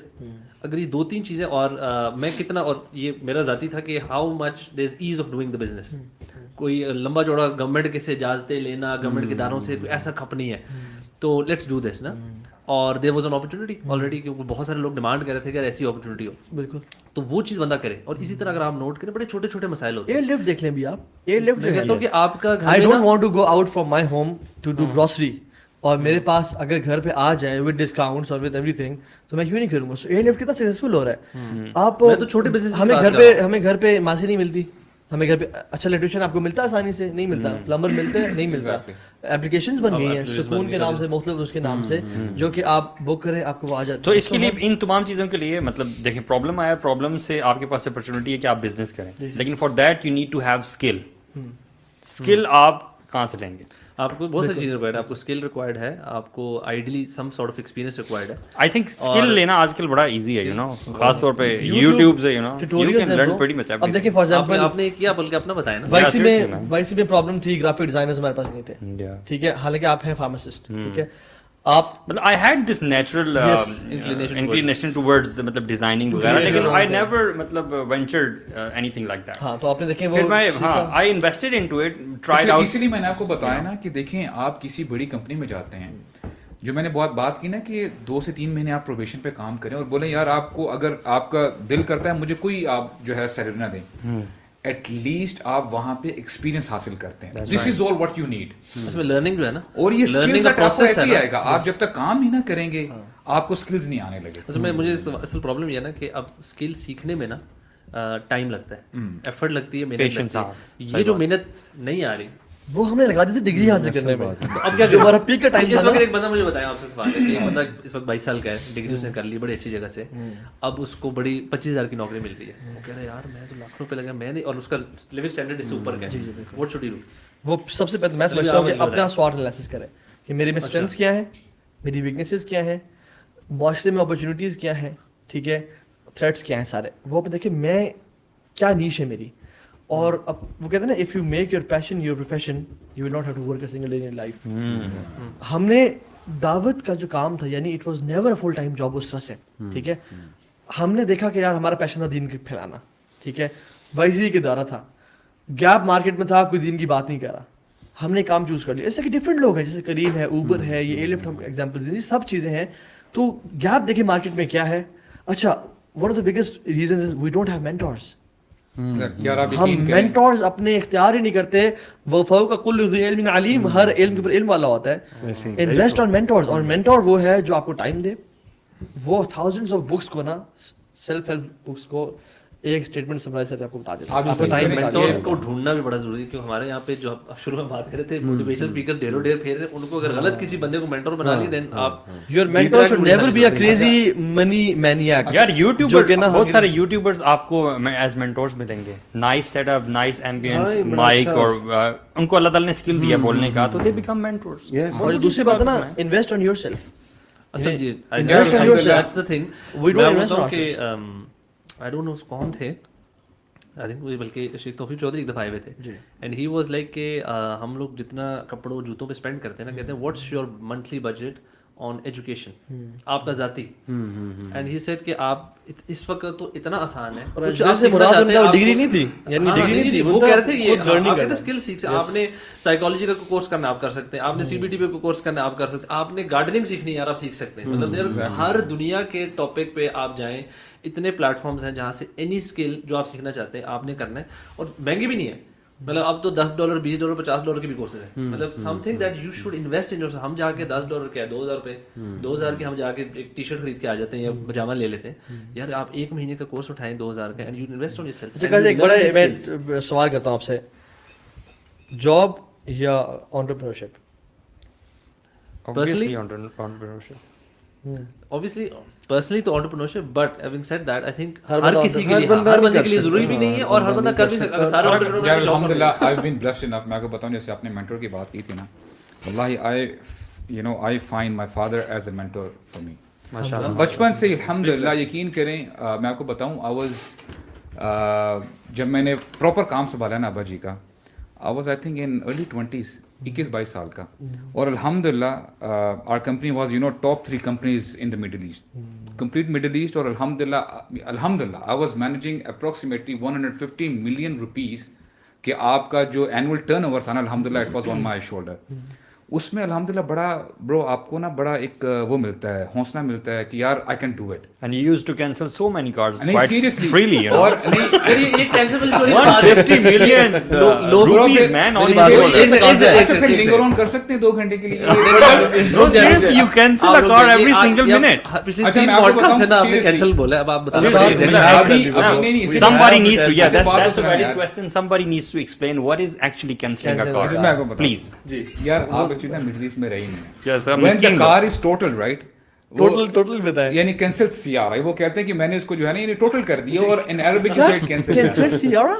اگر یہ 2-3 چیزیں, اور میں کتنا, اور یہ میرا ذاتی تھا کہ how much there is as of doing the business. کوئی لمبا چوڑا گورنمنٹ کے سے اجازتیں لینا, گورنمنٹ کے اداروں سے ایسا کھپ نہیں ہے, تو لیٹس ڈو دس نا. اور there was an opportunity already, کیونکہ بہت سارے لوگ ڈیمانڈ کر رہے تھے کہ ایسی اپرچونیٹی ہو. بالکل, تو وہ چیز بندہ کرے. اور اسی طرح اگر آپ نوٹ کریں, بڑے چھوٹے چھوٹے مسائل ہوتے ہیں. ایئر لفٹ دیکھ لیں بھی آپ, ایئر لفٹ میں کہتا ہوں کہ آپ کا گھر, I don't want to go out from my home to do grocery, اور میرے پاس اگر گھر پہ آ جائے ود ڈسکاؤنٹس اور ود ایوری تھنگ, تو میں کیوں نہیں کروں گا. سو ایئر لفٹ کتنا سکسیزفل ہو رہا ہے. آپ تو چھوٹے بزنس, ہمیں گھر پہ ماسی نہیں ملتی, ہمیں گھر پہ اچھا الیکٹریشین آپ کو ملتا ہے آسانی سے, نہیں ملتا. پلمبر ملتے ہیں, نہیں ملتا. ایپلیکیشنز بن گئی ہیں سکون کے نام سے, مختلف اس کے نام سے, جو کہ آپ بک کریں آپ کو وہ آ جاتا ہے. تو اس کے لیے ان تمام چیزوں کے لیے مطلب دیکھیں, پرابلم آیا, پرابلم سے آپ کے پاس اپرچونیٹی ہے کہ آپ بزنس کریں, لیکن for that you need to have skill. Skill آپ کہاں سے لیں گے؟ آپ کو بہت ساری چیزیں ریکوائرڈ ہے. آپ کو اسکل ریکوائرڈ ہے, آپ کو ideally some sort of experience required ہے. آئی تھنک اسکل لینا آج کل بڑا ایزی ہے, یو نو, خاص طور پہ یوٹیوب سے, you know, you can learn pretty much. اب دیکھیں فار ایگزامپل آپ نے کیا بلکہ اپنا بتایا نا, وائی سی میں پرابلم تھی, گرافک ڈیزائنرز ہمارے پاس نہیں تھے. ٹھیک ہے, حالانکہ آپ ہیں فارماسسٹ. ٹھیک ہے, آپ مطلب I had this natural inclination towards مطلب ڈیزائننگ وغیرہ, لیکن I never مطلب ventured anything like that. ہاں, تو آپ نے دیکھیں وہ I invested into it, tried out. اسی لیے میں نے آپ کو بتایا نا کہ دیکھیں آپ کسی بڑی کمپنی میں جاتے ہیں, جو میں نے بہت بات کی نا کہ 2 سے 3 مہینے آپ پروبیشن پہ کام کریں اور بولیں یار آپ کو اگر آپ کا دل کرتا ہے مجھے کوئی آپ جو ہے سیلری نہ دیں, ایٹ لیسٹ آپ وہاں پہ ایکسپیرینس حاصل کرتے ہیں. دس از آل واٹ یو نیڈ. اس میں لرننگ جو ہے نا, اور یہ اسکلز کا پروسیس ایسے ہی آئے گا. آپ جب تک کام ہی نہ کریں گے آپ کو اسکلز نہیں آنے لگے. اصل میں مجھے اصل پرابلم یہ ہے نا کہ اب اسکل سیکھنے میں نا ٹائم لگتا ہے, ایفرٹ لگتی ہے, محنت لگتی ہے. یہ جو محنت نہیں آ رہی وہ ہم نے لگا دی تھی ڈگری حاصل کرنے میں. اب کیا ہمارا پیک کا ٹائم اس وقت ایک بندہ مجھے بتایا آپ سے سوال ہے کہ ایک بندہ اس وقت 22 سال کا ہے, ڈگری اس نے کر لی بڑی اچھی جگہ سے, اب اس کو بڑی 25,000 کی نوکری مل رہی ہے. وہ کہہ رہا ہے یار میں تو لاکھ روپے لگا, میں نہیں, اور اس کا لیونگ اسٹینڈرڈ اس سے اوپر کا ہے. What should he do. وہ سب سے پہلے میں سمجھتا ہوں کہ اپنا سوٹ انالیسس کریں کہ میرے میں اسٹرینتھس کیا ہیں, میری ویکنیسز کیا ہیں, معاشرے میں اپرچونیٹیز کیا ہیں, ٹھیک ہے, تھریٹس کیا ہیں سارے. وہ اپنے دیکھیں میں کیا نیش ہے میری, اور اب وہ کہتے ہیں نا if you make your passion your profession you will not have to work a single day in life. ہم نے دعوت کا جو کام تھا, یعنی it was never a full time job اس طرح سے. ٹھیک ہے, ہم نے دیکھا کہ یار ہمارا پیشن تھا دین کو پھیلانا. ٹھیک ہے, وائزی کے ادارہ تھا, گیپ مارکیٹ میں تھا, کوئی دین کی بات نہیں کر رہا, ہم نے کام چوز کر لیا. ایسے کہ ڈفرینٹ لوگ ہیں, جیسے کریم ہے, اوبر ہے, یہ ایئر لفٹ ہم ایگزامپلز دیں, یہ سب چیزیں ہیں. تو گیپ دیکھیں مارکیٹ میں کیا ہے. اچھا, one of the biggest reasons is we don't have mentors. ہم مینٹورز اپنے اختیار ہی نہیں کرتے. وہ فوق کل ذی علم علیم, ہر علم کے اوپر علم والا ہوتا ہے. انویسٹ آن مینٹورز, اور مینٹور وہ ہے جو آپ کو ٹائم دے, وہ تھاؤزنڈس آف بکس کو نا, سیلف ہیلپ بکس کو ایک اسٹیٹمنٹ سمرائز کر کے آپ کو بتا دیتا آپ ہوں. اس کو سائن بتا دیا. مینٹورز کو ڈھونڈنا بھی بڑا ضروری ہے, کیونکہ ہمارے یہاں پہ جو آپ شروع میں بات کر رہے تھے موٹیویشن اسپیکر ڈیرو ڈیر پھیر رہے ہیں, ان کو اگر غلط کسی بندے کو مینٹور بنا لی دین آپ Your mentor should never be a crazy money maniac. یار جو یوٹیوبر کہ نا بہت سارے یوٹیوبرز آپ کو ایز مینٹورز ملیں گے, nice setup, nice ambience, mic, اور ان کو اللہ تعالیٰ نے اسکل دیا بولنے کا, تو دے بیکم مینٹورز. اور دوسری بات ہے نا, انویسٹ آن یور سیلف. اصل جی Invest on yourself. that's the thing. We don't میں invest بولتا on ہوں کہ I don't know کون تھے, آئی تھنک وہ بلکہ شیخ توفیق چودھری ایک دفعہ آئے ہوئے تھے, اینڈ ہی واز لائک کہ ہم لوگ جتنا کپڑوں جوتوں پہ اسپینڈ کرتے ہیں نا, کہتے ہیں what's your monthly budget on education, آپ کا ذاتی. اینڈ ہی سیڈ کہ آپ اس وقت تو اتنا آسان ہے, کچھ آپ سیکھنا چاہتے ہیں, ڈگری نہیں تھی, یعنی ڈگری نہیں تھی, وہ کہہ رہے تھے یہ آپ نے اسکل سیکھ, آپ نے سائیکالوجی کا کورس کرنا آپ کر سکتے ہیں, آپ نے سی بی ٹی پہ کورس کرنا آپ کر سکتے ہیں, آپ نے گارڈننگ سیکھنی ہے یار آپ سیکھ سکتے ہیں. مطلب ہر دنیا کے ٹاپک پہ آپ جائیں, اتنے پلیٹ فارمز ہیں جہاں سے اینی اسکل جو آپ سیکھنا چاہتے ہیں آپ نے کرنا ہے, اور مہنگی بھی نہیں ہے. مطلب اب تو $10 $20 $50 کے بھی کورسز ہیں, مطلب some thing that you should invest in your. ہم جا کے $10 کیا $2000 2000 کے ہم جا کے ایک ٹی شرٹ خرید کے آ جاتے ہیں یا پجامہ لے لیتے ہیں. یار آپ ایک مہینے کا کورس اٹھائیں 2000 کا, and you invest on your self. ایک بڑا میں سوال کرتا ہوں آپ سے, جاب یا entrepreneurship? Obviously entrepreneurship. Obviously personally تو entrepreneurship, but having said that I think ہر ہر کسی کے لیے, ہر بندے کے لیے ضروری بھی نہیں ہے, اور ہر بندہ کر بھی سکتا ہے. سارے entrepreneur یار الحمدللہ I've been blessed enough. میں آپ کو بتاؤں جیسے آپ نے مینٹور کی بات کی تھی نا, واللہ I find my father as a mentor for me. ماشاءاللہ بچپن سے الحمدللہ یقین کریں, میں آپ کو بتاؤں I was جب میں نے پراپر کام سنبھالا نا ابا جی کا, I was I think in early 20s, 21-22 سال کا, اور الحمدللہ our company was top 3 companies in the Middle East, complete Middle East, اور الحمدللہ I was managing approximately 150 million rupees کہ آپ کا جو annual turnover تھا نا, الحمدللہ it was on my shoulder. اس میں الحمدللہ بڑا برو آپ کو نا بڑا ایک وہ ملتا ہے, حوصلہ ملتا ہے کہ یار I can do it. And you used to cancel so many cards نہیں quite seriously, freely, you know. اور نہیں ایک cancel story 150 million rupees man on his shoulder. اچھا پھر لنگر آن کر سکتے ہیں 2 گھنٹے کے لیے. No, seriously, you cancel a card every single minute. اچھا میں آپ کو بتاؤں آپ نے کینسل بولا, اب آپ Somebody needs to, yeah, that's a valid question. Somebody needs to explain what is actually cancelling a card. Please. یار آپ اچھی طرح مڈل ایسٹ میں رہی نہیں ہے. Yes, I'm When the car is total, right? Total بتائیں. یعنی کینسل سیارہ, وہ کہتے ہیں کہ میں نے اس کو جو ہے نا یعنی ٹوٹل کر دیا, اور ان عربک سے کینسل سیارہ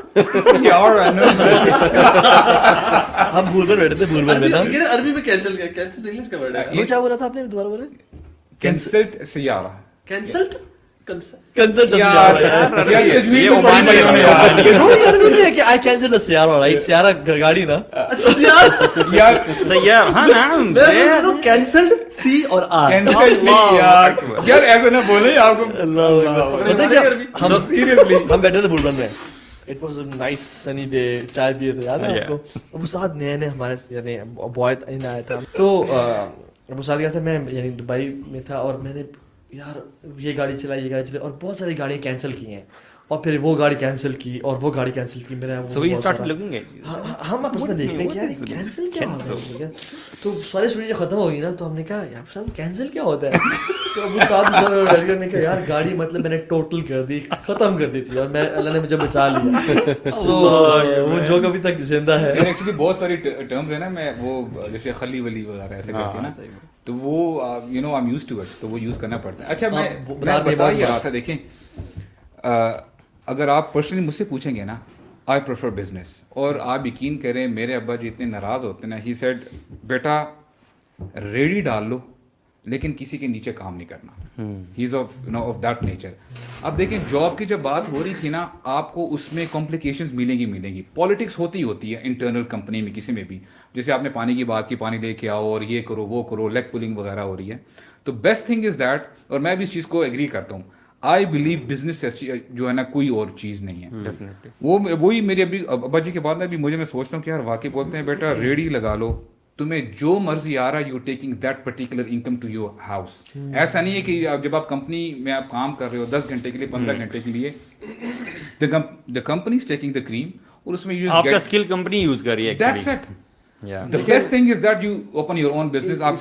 ہم بھول کر بیٹھے تھے, بھول کر بیٹھا. عربی میں کینسل کیا, کینسل انگلش کا ورڈ ہے. وہ کیا بولا تھا آپ نے, دوبارہ بولے. کینسلڈ سیارہ, کینسلڈ کنسلٹ سیارہ گاڑی نا یار سیار, ہاں نعم, کینسلڈ سی اور آر. یار ایسے نہ بولے آپ کو. ہم بیٹھے تھے بلبن میں, it was a nice Sunni day, چائے پیے تھے, یاد ہے آپ کو. ابو سعد نئے نئے ہمارے یعنی بوائے آیا تھا, تو ابو سعد کیا تھا, میں یعنی دبئی میں تھا, اور میں نے یار یہ گاڑی چلائی, اور بہت ساری گاڑیاں کینسل کی ہیں, اور پھر وہ گاڑی کینسل کی اور وہ گاڑی کینسل کی. میرا ہم آپس میں دیکھ رہے ہیں کیا کینسل کیا ہوتا ہے, تو ساری اسٹوری ختم ہو گئی نا, تو ہم نے کہا یار صاحب کینسل کیا ہوتا ہے. تو ابو صاحب نے کہا یار گاڑی مطلب میں نے ٹوٹل کر دی, ختم کر دی تھی, اور میں اللہ نے مجھے بچا لیا. سو وہ جو کبھی تک زندہ ہے. ایکچولی بہت ساری ٹرمز ہیں نا, میں وہ جیسے خلی ولی وغیرہ ایسے کرتے ہیں نا, تو وہ you know I am used to it, تو وہ یوز کرنا پڑتا ہے. اچھا میں بتا ہی رہا تھا, دیکھیں اگر آپ پرسنلی مجھ سے پوچھیں گے نا, آئی پریفر بزنس, اور آپ یقین کریں میرے ابا جی اتنے ناراض ہوتے ہیں نا, ہی سیڈ بیٹا ریڈی ڈال لو لیکن کسی کے نیچے کام نہیں کرنا. ہی از آف دیٹ نیچر. اب دیکھیں جاب کی جب بات ہو رہی تھی نا, آپ کو اس میں کمپلیکیشنز ملیں گی. پالیٹکس ہوتی ہے انٹرنل کمپنی میں کسی میں بھی, جیسے آپ نے پانی کی بات کی, پانی لے کے آؤ اور یہ کرو وہ کرو, لیگ پولنگ وغیرہ ہو رہی ہے. تو بیسٹ تھنگ از دیٹ, اور میں بھی اس چیز کو ایگری کرتا ہوں, آئی بلیو بزنس جو ہے نا کوئی اور چیز نہیں ہے. وہی میرے ابھی ابا جی کے بعد میں بھی میں سوچتا ہوں کہ یار واقعی بولتے ہیں بیٹا ریڈی لگا لو, تمہیں جو مرضی آ رہا ہے, you taking that particular income to your house. ایسا نہیں ہے کہ جب آپ کمپنی میں آپ کام کر رہے ہو 10 گھنٹے کے لیے 15 گھنٹے کے لیے, the company is taking the کریم, اور اس میں آپ کا اسکل کمپنی یوز کر رہی ہے. That's it. Yeah. The best thing is that you open your own business. آپ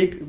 1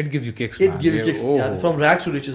it gives you kicks, it gives you kicks, yeah, from rags to riches.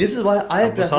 this is why I prefer.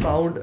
found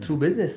through business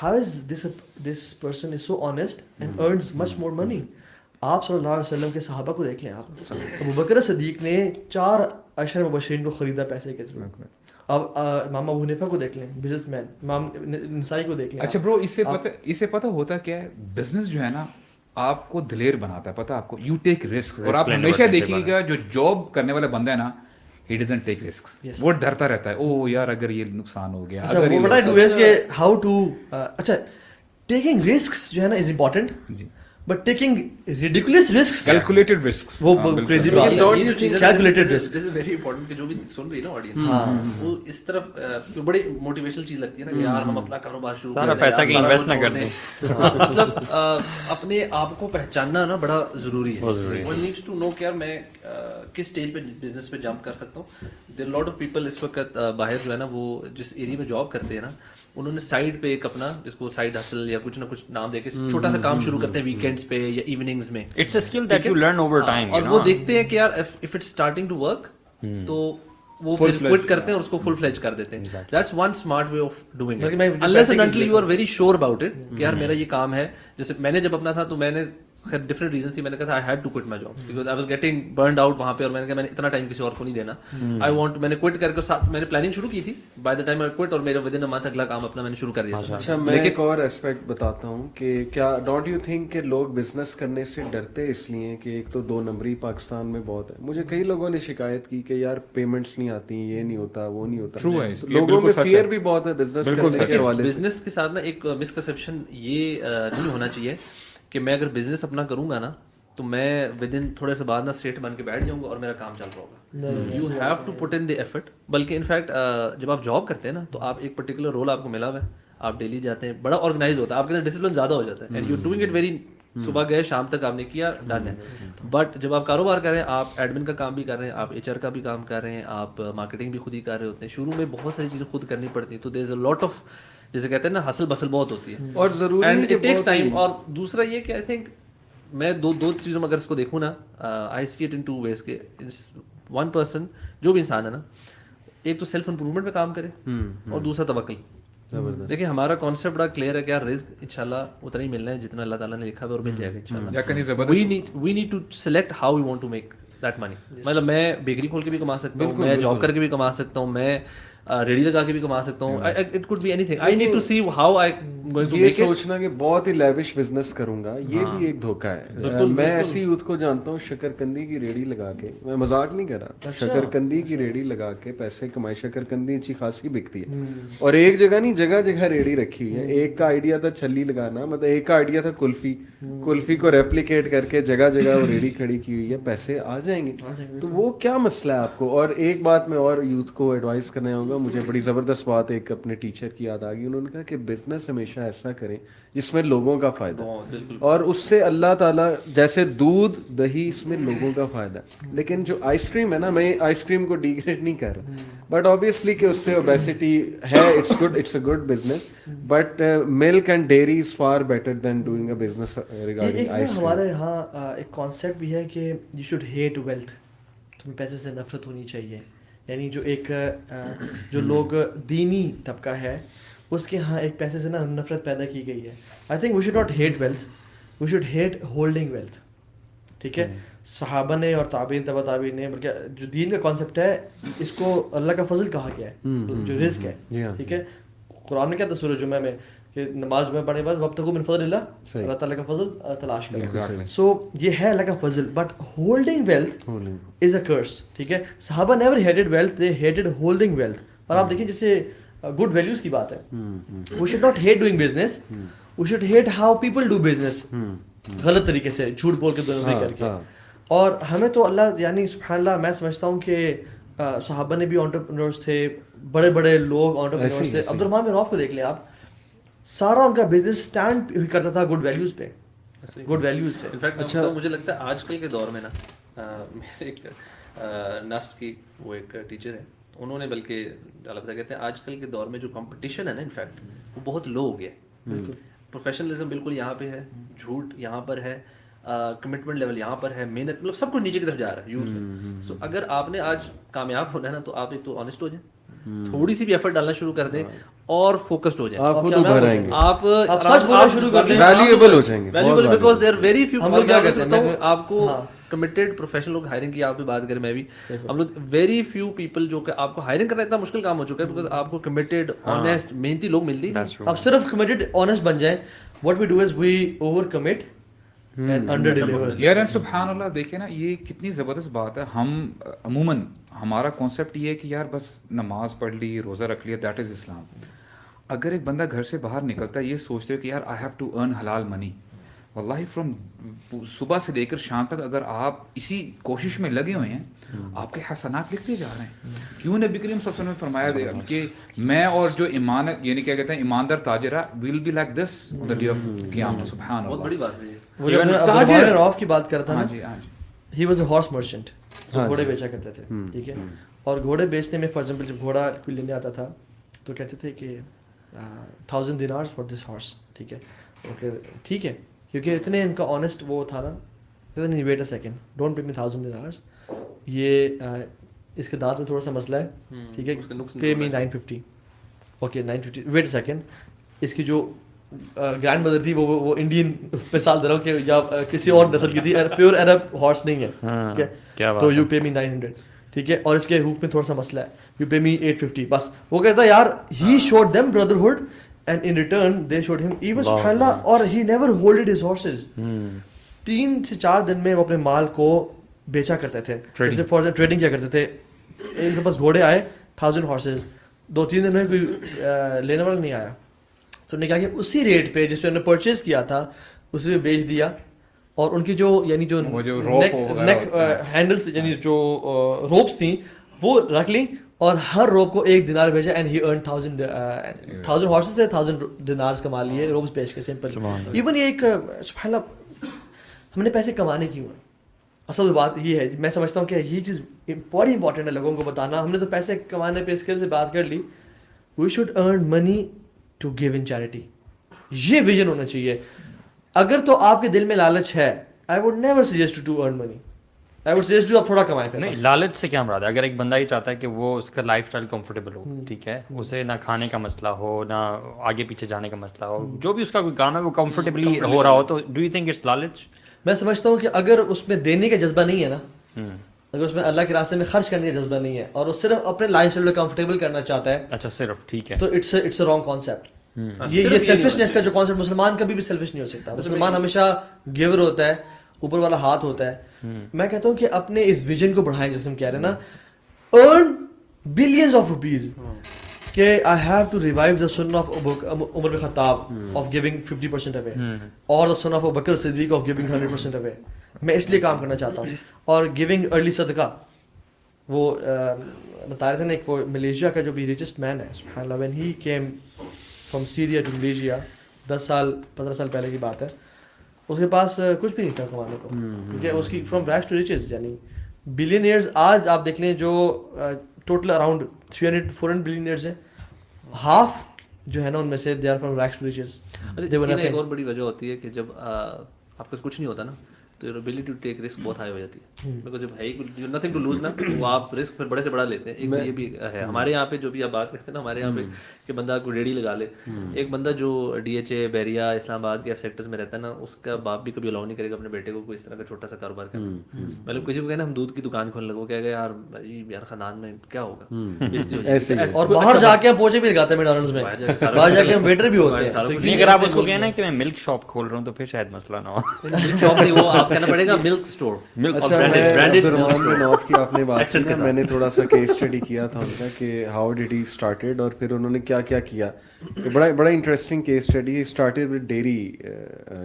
how is this person is so honest and earns much more money. آپ صلی اللہ علیہ وسلم کے صحابہ کو دیکھ لیں. آپ ابو بکر صدیق نے 4 عشر مبشرین کو خریدا پیسے کے تھرو. اب امام ابو حنیفہ کو دیکھ لیں, بزنس مین, امام نسائی کو دیکھ لیں. اچھا برو, اس سے پتہ ہوتا کیا ہے, بزنس جو ہے نا آپ کو دلیر بناتا ہے, پتہ آپ کو, یو ٹیک رسک. اور آپ ہمیشہ دیکھیے گا جو جاب کرنے والا بندہ ہے نا, he doesn't take risks. وہ ڈرتا رہتا ہے, او یار اگر یہ نقصان ہو گیا. اچھا وہ بڑا ڈویس کہ ہاؤ ٹو, اچھا ٹیکنگ رسکس جو ہے نا is important, but taking ridiculous risks, calculated risks, وہ crazy بات ہے. یہ جو چیز ہے calculated risks, this is very important کہ جو بھی سن رہی ہے نا آڈینس, وہ اس طرف بڑی موٹیویشنل چیز لگتی ہے نا کہ یار ہم اپنا کاروبار شروع سارا پیسہ کہ انویسٹ نہ کر دیں. مطلب اپنے آپ کو پہچاننا نا بڑا ضروری ہے. ون نیڈس ٹو نو کہ یار میں کس اسٹیج پہ بزنس پہ جمپ کر سکتا ہوں. دیر لاٹ آف پیپل اس وقت باہر جو ہے نا, وہ جس ایریا میں جاب کرتے ہیں نا, انہوں نے سائڈ پہ ایک اپنا جس کو سائڈ ہسل یا کچھ نہ کچھ نام دے کے چھوٹا سا کام شروع کرتے ہیں ویکینڈز پہ یا ایوننگز میں. It's a skill that you learn over time, اور وہ دیکھتے ہیں کہ یار if it's starting to work تو وہ پھر کوئٹ کرتے ہیں اور اس کو فل فلیج کر دیتے ہیں. That's one smart way of doing it, unless and until you are very sure about it کہ یار میرا یہ کام ہے. جیسے میں نے جب اپنا تھا تو میں نے خیر ڈفرنٹ ریزن تھی, میں نے کہا تھا I had to quit my job because I was getting burned out وہاں پہ, اور میں نے کہا میں نے اتنا ٹائم کسی اور کو نہیں دینا. آئی وانٹ, میں نے کوئٹ کر کے ساتھ میں نے پلاننگ شروع کی تھی. By the time I quit, اور میرا ود ان اے منتھ اگلا کام اپنا میں نے شروع کر دیا. اچھا میں ایک اور اسپیکٹ بتاتا ہوں کہ کیا ڈونٹ یو تھنک کہ لوگ بزنس کرنے سے ڈرتے اس لیے کہ ایک تو 2 نمبری پاکستان میں بہت ہے. مجھے کئی لوگوں نے شکایت کی کہ یار پیمنٹس نہیں آتی, یہ نہیں ہوتا, وہ نہیں ہوتا. لوگوں میں فیئر بھی بہت ہے بزنس کرنے کے حوالے سے. بزنس کے ساتھ نا ایک مسکنسیپشن یہ نہیں ہونا چاہیے کہ میں اگر بزنس اپنا کروں گا نا تو میں ود ان تھوڑے سے بعد نا سیٹ بن کے بیٹھ جاؤں گا اور میرا کام چل رہا ہوگا. You have to put in the effort. بلکہ انفیکٹ جب آپ جاب کرتے ہیں نا تو آپ ایک پرٹیکولر رول آپ کو ملا ہوا ہے, آپ ڈیلی جاتے ہیں, بڑا آرگنائز ہوتا ہے, آپ کے اندر ڈسپلن زیادہ ہو جاتا ہے, and you doing it very, صبح گئے شام تک آپ نے کیا, ڈن ہے. بٹ جب آپ کاروبار کر رہے ہیں, آپ ایڈمن کا کام بھی کر رہے ہیں, آپ ایچ آر کا بھی کام کر رہے ہیں, آپ مارکیٹنگ بھی خود ہی کر رہے ہوتے ہیں, شروع میں بہت ساری چیزیں خود کرنی پڑتی ہیں. تو دیر از اے لاٹ آف, جیسے کہتے ہیں نا, ہسل بسل بہت ہوتی ہے اور ضروری اینڈ اٹ ٹیکس ٹائم. اور دوسرا یہ کہ آئی تھنک میں دو چیزوں میں اگر اس کو دیکھوں نا, آئی سی اٹ ان 2 ways کہ ون پرسن, جو بھی انسان ہے نا, ایک تو سیلف امپروومنٹ پہ کام کرے اور دوسرا توکل. دیکھیں ہمارا کانسیپٹ بڑا کلیئر ہے کہ یار رزق انشاءاللہ اتنا ہی ملنا ہے جتنا اللہ تعالیٰ نے لکھا ہے, اور مل جائے گا انشاءاللہ. We need to select how we want to make that money. مطلب میں بیکری کھول کے بھی کما سکتا ہوں, میں جاب کر کے بھی کما سکتا ہوں, میں ریڈی لگا کے بھی کما سکتا ہوں. اٹ کوڈ بی اینی تھنگ. I need to see how I going to یہ میک اٹ. سوچنا کہ بہت ہی لیوش بزنس کروں گا, یہ بھی ایک دھوکہ ہے. میں ایسی یوتھ کو جانتا ہوں شکرکندی کی ریڑھی لگا کے, میں مذاق نہیں کر رہا, شکرکندی کی ریڑھی لگا کے پیسے کمائے. شکرکندی اچھی خاصی بکتی ہے, اور ایک جگہ نہیں جگہ جگہ ریڑھی رکھی ہوئی ہے. ایک کا آئیڈیا تھا چھلی لگانا, مطلب ایک کا آئیڈیا تھا کلفی کو ریپلیکیٹ کر کے جگہ جگہ وہ ریڑھی کھڑی کی ہوئی ہے, پیسے آ جائیں گے. تو وہ کیا مسئلہ ہے آپ کو. اور ایک بات میں اور یوتھ کو ایڈوائز کرنا ہوگا, مجھے بڑی زبردست بات ایک اپنے ٹیچر کی یاد آ گئی. انہوں نے کہا کہ بزنس ہمیشہ ایسا کریں جس میں لوگوں کا فائدہ, اور اس سے اللہ تعالیٰ جیسے دودھ دہی اس میں لوگوں کا فائدہ. لیکن جو آئس کریم ہے نا, میں آئس کریم کو ڈیگریڈ نہیں کر رہا, بٹ آبویسلی کہ اس سے اوبیسٹی ہے, it's a good business, but milk and dairy is far better than doing a business regarding ice cream. ہمارے یہاں ایک کانسیپٹ بھی ہے کہ یو شوڈ ہیٹ ویلتھ, تمہیں پیسے سے نفرت ہونی چاہیے. یعنی جو ایک جو لوگ دینی طبقہ ہے اس کے ہاں ایک پیسے سے نا نفرت پیدا کی گئی ہے. I think we should not hate wealth, we should hate holding wealth. ٹھیک ہے, صحابہ نے اور تابعین تبع تابعین نے, بلکہ جو دین کا کانسیپٹ ہے اس کو اللہ کا فضل کہا گیا ہے, جو رزق ہے. ٹھیک ہے, قرآن نے کیا تھا سورہ جمعہ میں کہ نماز جمعہ پڑھنے کے بعد وابتغوا من فضل اللہ, اللہ تعالیٰ کا فضل تلاش کرو. سو یہ ہے اللہ کا فضل, but holding wealth is a curse. ٹھیک ہے, صحابہ never hated wealth, they hated holding wealth. اور آپ دیکھیں جیسے گڈ ویلیوز کی بات ہے, we should not hate doing business, we should hate how people do business, غلط طریقے سے جھوٹ بول کے دونوں کر کے. اور ہمیں تو اللہ یعنی سبحان اللہ, میں سمجھتا ہوں کہ صحابہ نے بھی انٹرپرینورز تھے, بڑے بڑے لوگ انٹرپرینورز تھے. عبد الرحمن بن عوف کو دیکھ لیں آپ, سارا ان کا بزنس اسٹینڈ کرتا تھا گڈ ویلیوز پہ, گڈ ویلیوز پہ. انفیکٹ اچھا مجھے لگتا ہے آج کل کے دور میں نا, ایک نسٹ کی وہ ایک ٹیچر ہے, انہوں نے بلکہ البتہ کہتے ہیں آج کل کے دور میں جو کمپٹیشن ہے نا انفیکٹ وہ بہت لو ہو گیا ہے. پروفیشنلزم بالکل یہاں پہ ہے, جھوٹ یہاں پر ہے, کمٹمنٹ لیول یہاں پر ہے, محنت مطلب سب کچھ نیچے کی طرف جا رہا ہے یوتھ میں. تو اگر آپ نے آج کامیاب ہونا ہے نا تو آپ ایک تو آنیسٹ ہو جائیں, تھوڑی سی بھی ایفرٹ ڈالنا شروع کر دیں اور فوکسڈ ہو جائیں. آپ خود ابھر آئیں گے, آپ سچ بولنا شروع کر دیں, ویلیویبل ہو جائیں گے. Valuable because there very few. ہم لوگ کیا کرتے ہیں, آپ کو کمیٹیڈ پروفیشنل لوگ ہائرنگ کی آپ بھی بات کریں, میں بھی, ہم لوگ ویری فیو پیپل جو کہ آپ کو ہائرنگ کرنا اتنا مشکل کام ہو چکا ہے بیکاز آپ کو کمیٹیڈ آنیسٹ محنتی لوگ ملتے ہیں. آپ صرف کمیٹیڈ آنیسٹ بن جائیں. What we do is we overcommit and underdeliver. یار سبحان اللہ, دیکھیں نا یہ کتنی زبردست بات ہے. ہم عموماً ہمارا کانسیپٹ یہ ہے کہ یار بس نماز پڑھ لی, روزہ رکھ لیا, دیٹ از اسلام. اگر ایک بندہ گھر سے باہر نکلتا ہے یہ سوچتے ہو کہ یار آئی ہیو ٹو ارن حلال منی, واللہ فرام صبح سے لے کر شام تک اگر آپ اسی کوشش میں لگے ہوئے ہیں آپ کے حسنات لکھتے جا رہے ہیں. کیوں نبی کریم صلی اللہ علیہ وسلم نے فرمایا کہ میں اور جو ایمان یعنی کیا کہتے ہیں ایماندار تاجرہ will be like this on the day of قیامت. سبحان اللہ, بہت بڑی بات ہے. وہ جو میں عبد الرحمن بن عوف کی بات کرتا تھا نا, he was a horse merchant, گھوڑے بیچا کرتے تھے. ٹھیک ہے, اور گھوڑے بیچنے میں فار ایگزامپل جب گھوڑا کوئی لینے آتا تھا تو کہتے تھے کہ 1000 دینارز فار دس ہارس. ٹھیک ہے, اوکے ٹھیک ہے, کیونکہ اتنے ان کا آنیسٹ وہ تھا نا, نہیں wait a second, don't pay me 1000 dinars, یہ اس کے دانت میں تھوڑا سا مسئلہ ہے. ٹھیک ہے, پے می 950. اوکے 950, ویٹ اے سیکنڈ, اس کی جو گرینڈ مدر تھی وہ انڈین مثال دے رہا ہوں کہ یا کسی اور نسل کی تھی, پیور عرب ہارس نہیں ہے. ٹھیک ہے, تو یو پے می 900. ٹھیک ہے, اور اس کے ہوف میں تھوڑا سا مسئلہ ہے, یو پے می 850. بس وہ کہتا ہے یار he should them brotherhood and in return they should ہم ایون سبحان اللہ, اور ہی نیور ہولڈڈ ہز ہارسز. 3 سے 4 دن میں وہ اپنے مال کو بیچا کرتے تھے, جیسے فار ایگزامپل ٹریڈنگ کیا کرتے تھے. ان کے پاس گھوڑے آئے 1000 ہارسز, 2-3 دن میں کوئی لینے والا نہیں آیا, تو انہوں نے کہا کہ اسی ریٹ پہ جس پہ انہوں نے پرچیز کیا تھا اسی پہ بیچ دیا, اور ان کی جو یعنی جو نیک ہینڈلس یعنی جو روپس تھیں وہ رکھ لی, اور ہر روپ کو 1 دینار بھیجا, اینڈ ہی ارن 1000 ہارسز تھے, 1000 دینارز کما لیے روپس بیچ کے. سمپل. ایون یہ ایک سبحان اللہ, ہم نے پیسے کمانے کیوں ہیں, اصل بات یہ ہے. میں سمجھتا ہوں کہ یہ چیز بڑی امپورٹنٹ ہے لوگوں کو بتانا. ہم نے تو پیسے کمانے پہ اسکل سے بات کر لی, we should earn money to give in charity. یہ ویژن ہونا چاہیے. اگر تو آپ کے دل میں لالچ ہے, I would never suggest to earn money, I would suggest to آپ تھوڑا کمائیں. نہیں, لالچ سے کیا مراد ہے؟ اگر ایک بندہ یہ چاہتا ہے کہ وہ اس کا لائف اسٹائل کمفرٹیبل ہو, ٹھیک ہے, اسے نہ کھانے کا مسئلہ ہو, نہ آگے پیچھے جانے کا مسئلہ ہو, جو بھی اس کا کوئی کام ہے وہ کمفرٹیبلی ہو رہا ہو, تو ڈو یو تھنک اٹس لالچ؟ میں سمجھتا ہوں کہ اگر اس میں دینے کا جذبہ نہیں ہے نا, اگر اس میں اللہ کے راستے میں خرچ کرنے کا جذبہ نہیں ہے اور وہ صرف اپنے لائف اسٹائل کو کمفرٹیبل کرنا چاہتا ہے, اچھا صرف ٹھیک ہے, تو اٹس اے رانگ کانسیپٹ. یہ سیلفشنس کا جو کانسیپٹ, مسلمان کبھی بھی سیلفش نہیں ہو سکتا. مسلمان ہمیشہ گیور ہوتا ہے, اوپر والا ہاتھ ہوتا ہے. میں کہتا ہوں کہ اپنے اس ویژن کو بڑھائیں, جیسے ہم کہہ رہے ہیں نا, ارن بلینز آف روپیز, کہ I have to revive the son of Umar bin Khattab of giving 50% away, اور the son of Bakr Siddiq of giving 100% away. میں اس لیے کام کرنا چاہتا ہوں. اور گیونگ ارلی صدقہ, وہ بتا رہے تھے نا, ایک وہ ملیشیا کا جو بھی ریچسٹ مین ہے, سبحان اللہ, when he came from Syria to Malaysia, 15 سال پہلے کی بات ہے, اس کے پاس کچھ بھی نہیں تھا کمانے کو, کیونکہ اس کی فرام ریگس ٹو ریچز. یعنی بلینئرز آج آپ دیکھ لیں جو ٹوٹل اراؤنڈ 300-400 بلینئرز ہیں, ہاف جو ہے نا ان میں سے they are from rags to riches. ایک اور بڑی وجہ ہوتی ہے کہ جب آپ کے کچھ نہیں ہوتا نا, تو your ability to take risk بہت ہائی ہو جاتی ہے, بیکاز جب ہے ہی نتھنگ ٹو لوز نا, وہ آپ رسک پھر بڑے سے بڑا لیتے ہیں. ایک یہ بھی ہے ہمارے یہاں پہ جو بھی آپ بات کرتے ہیں نا, ہمارے یہاں پہ کہ بندہ کوئی ریڈی لگا لے. ایک بندہ جو DHA بیریا اسلام آباد کے ایف سیکٹرز میں رہتا ہے نا, اس کا باپ بھی کبھی الاؤ نہیں کرے گا اپنے بیٹے کو کوئی اس طرح کا چھوٹا سا کاروبار کرنا. مطلب کسی کو کہنا ہم دودھ کی دکان کھولنے لگو, کہے گا یار یار خاندان میں کیا ہوگا. اور باہر جا کے ہم پوچھے بھی لگاتے ہیں میکڈونلڈس میں, باہر جا کے ہم ویٹر بھی ہوتے ہیں. نہیں اگر آپ اس کو کہنا ہے کہ میں ملک شاپ کھول رہا ہوں تو پھر شاید مسئلہ نہ ہو. وہ آپ کہنا پڑے گا ملک اسٹور. اچھا, عبد الرحمان بن عوف کی آپ نے بات کی نا, میں نے تھوڑا سا کیس اسٹڈی کیا تھا ان کا کہ ہاؤ ڈیڈ ہی اسٹارٹیڈ, اور پھر انہوں نے کیا کیا کیا. بڑا interesting case study. He started with dairy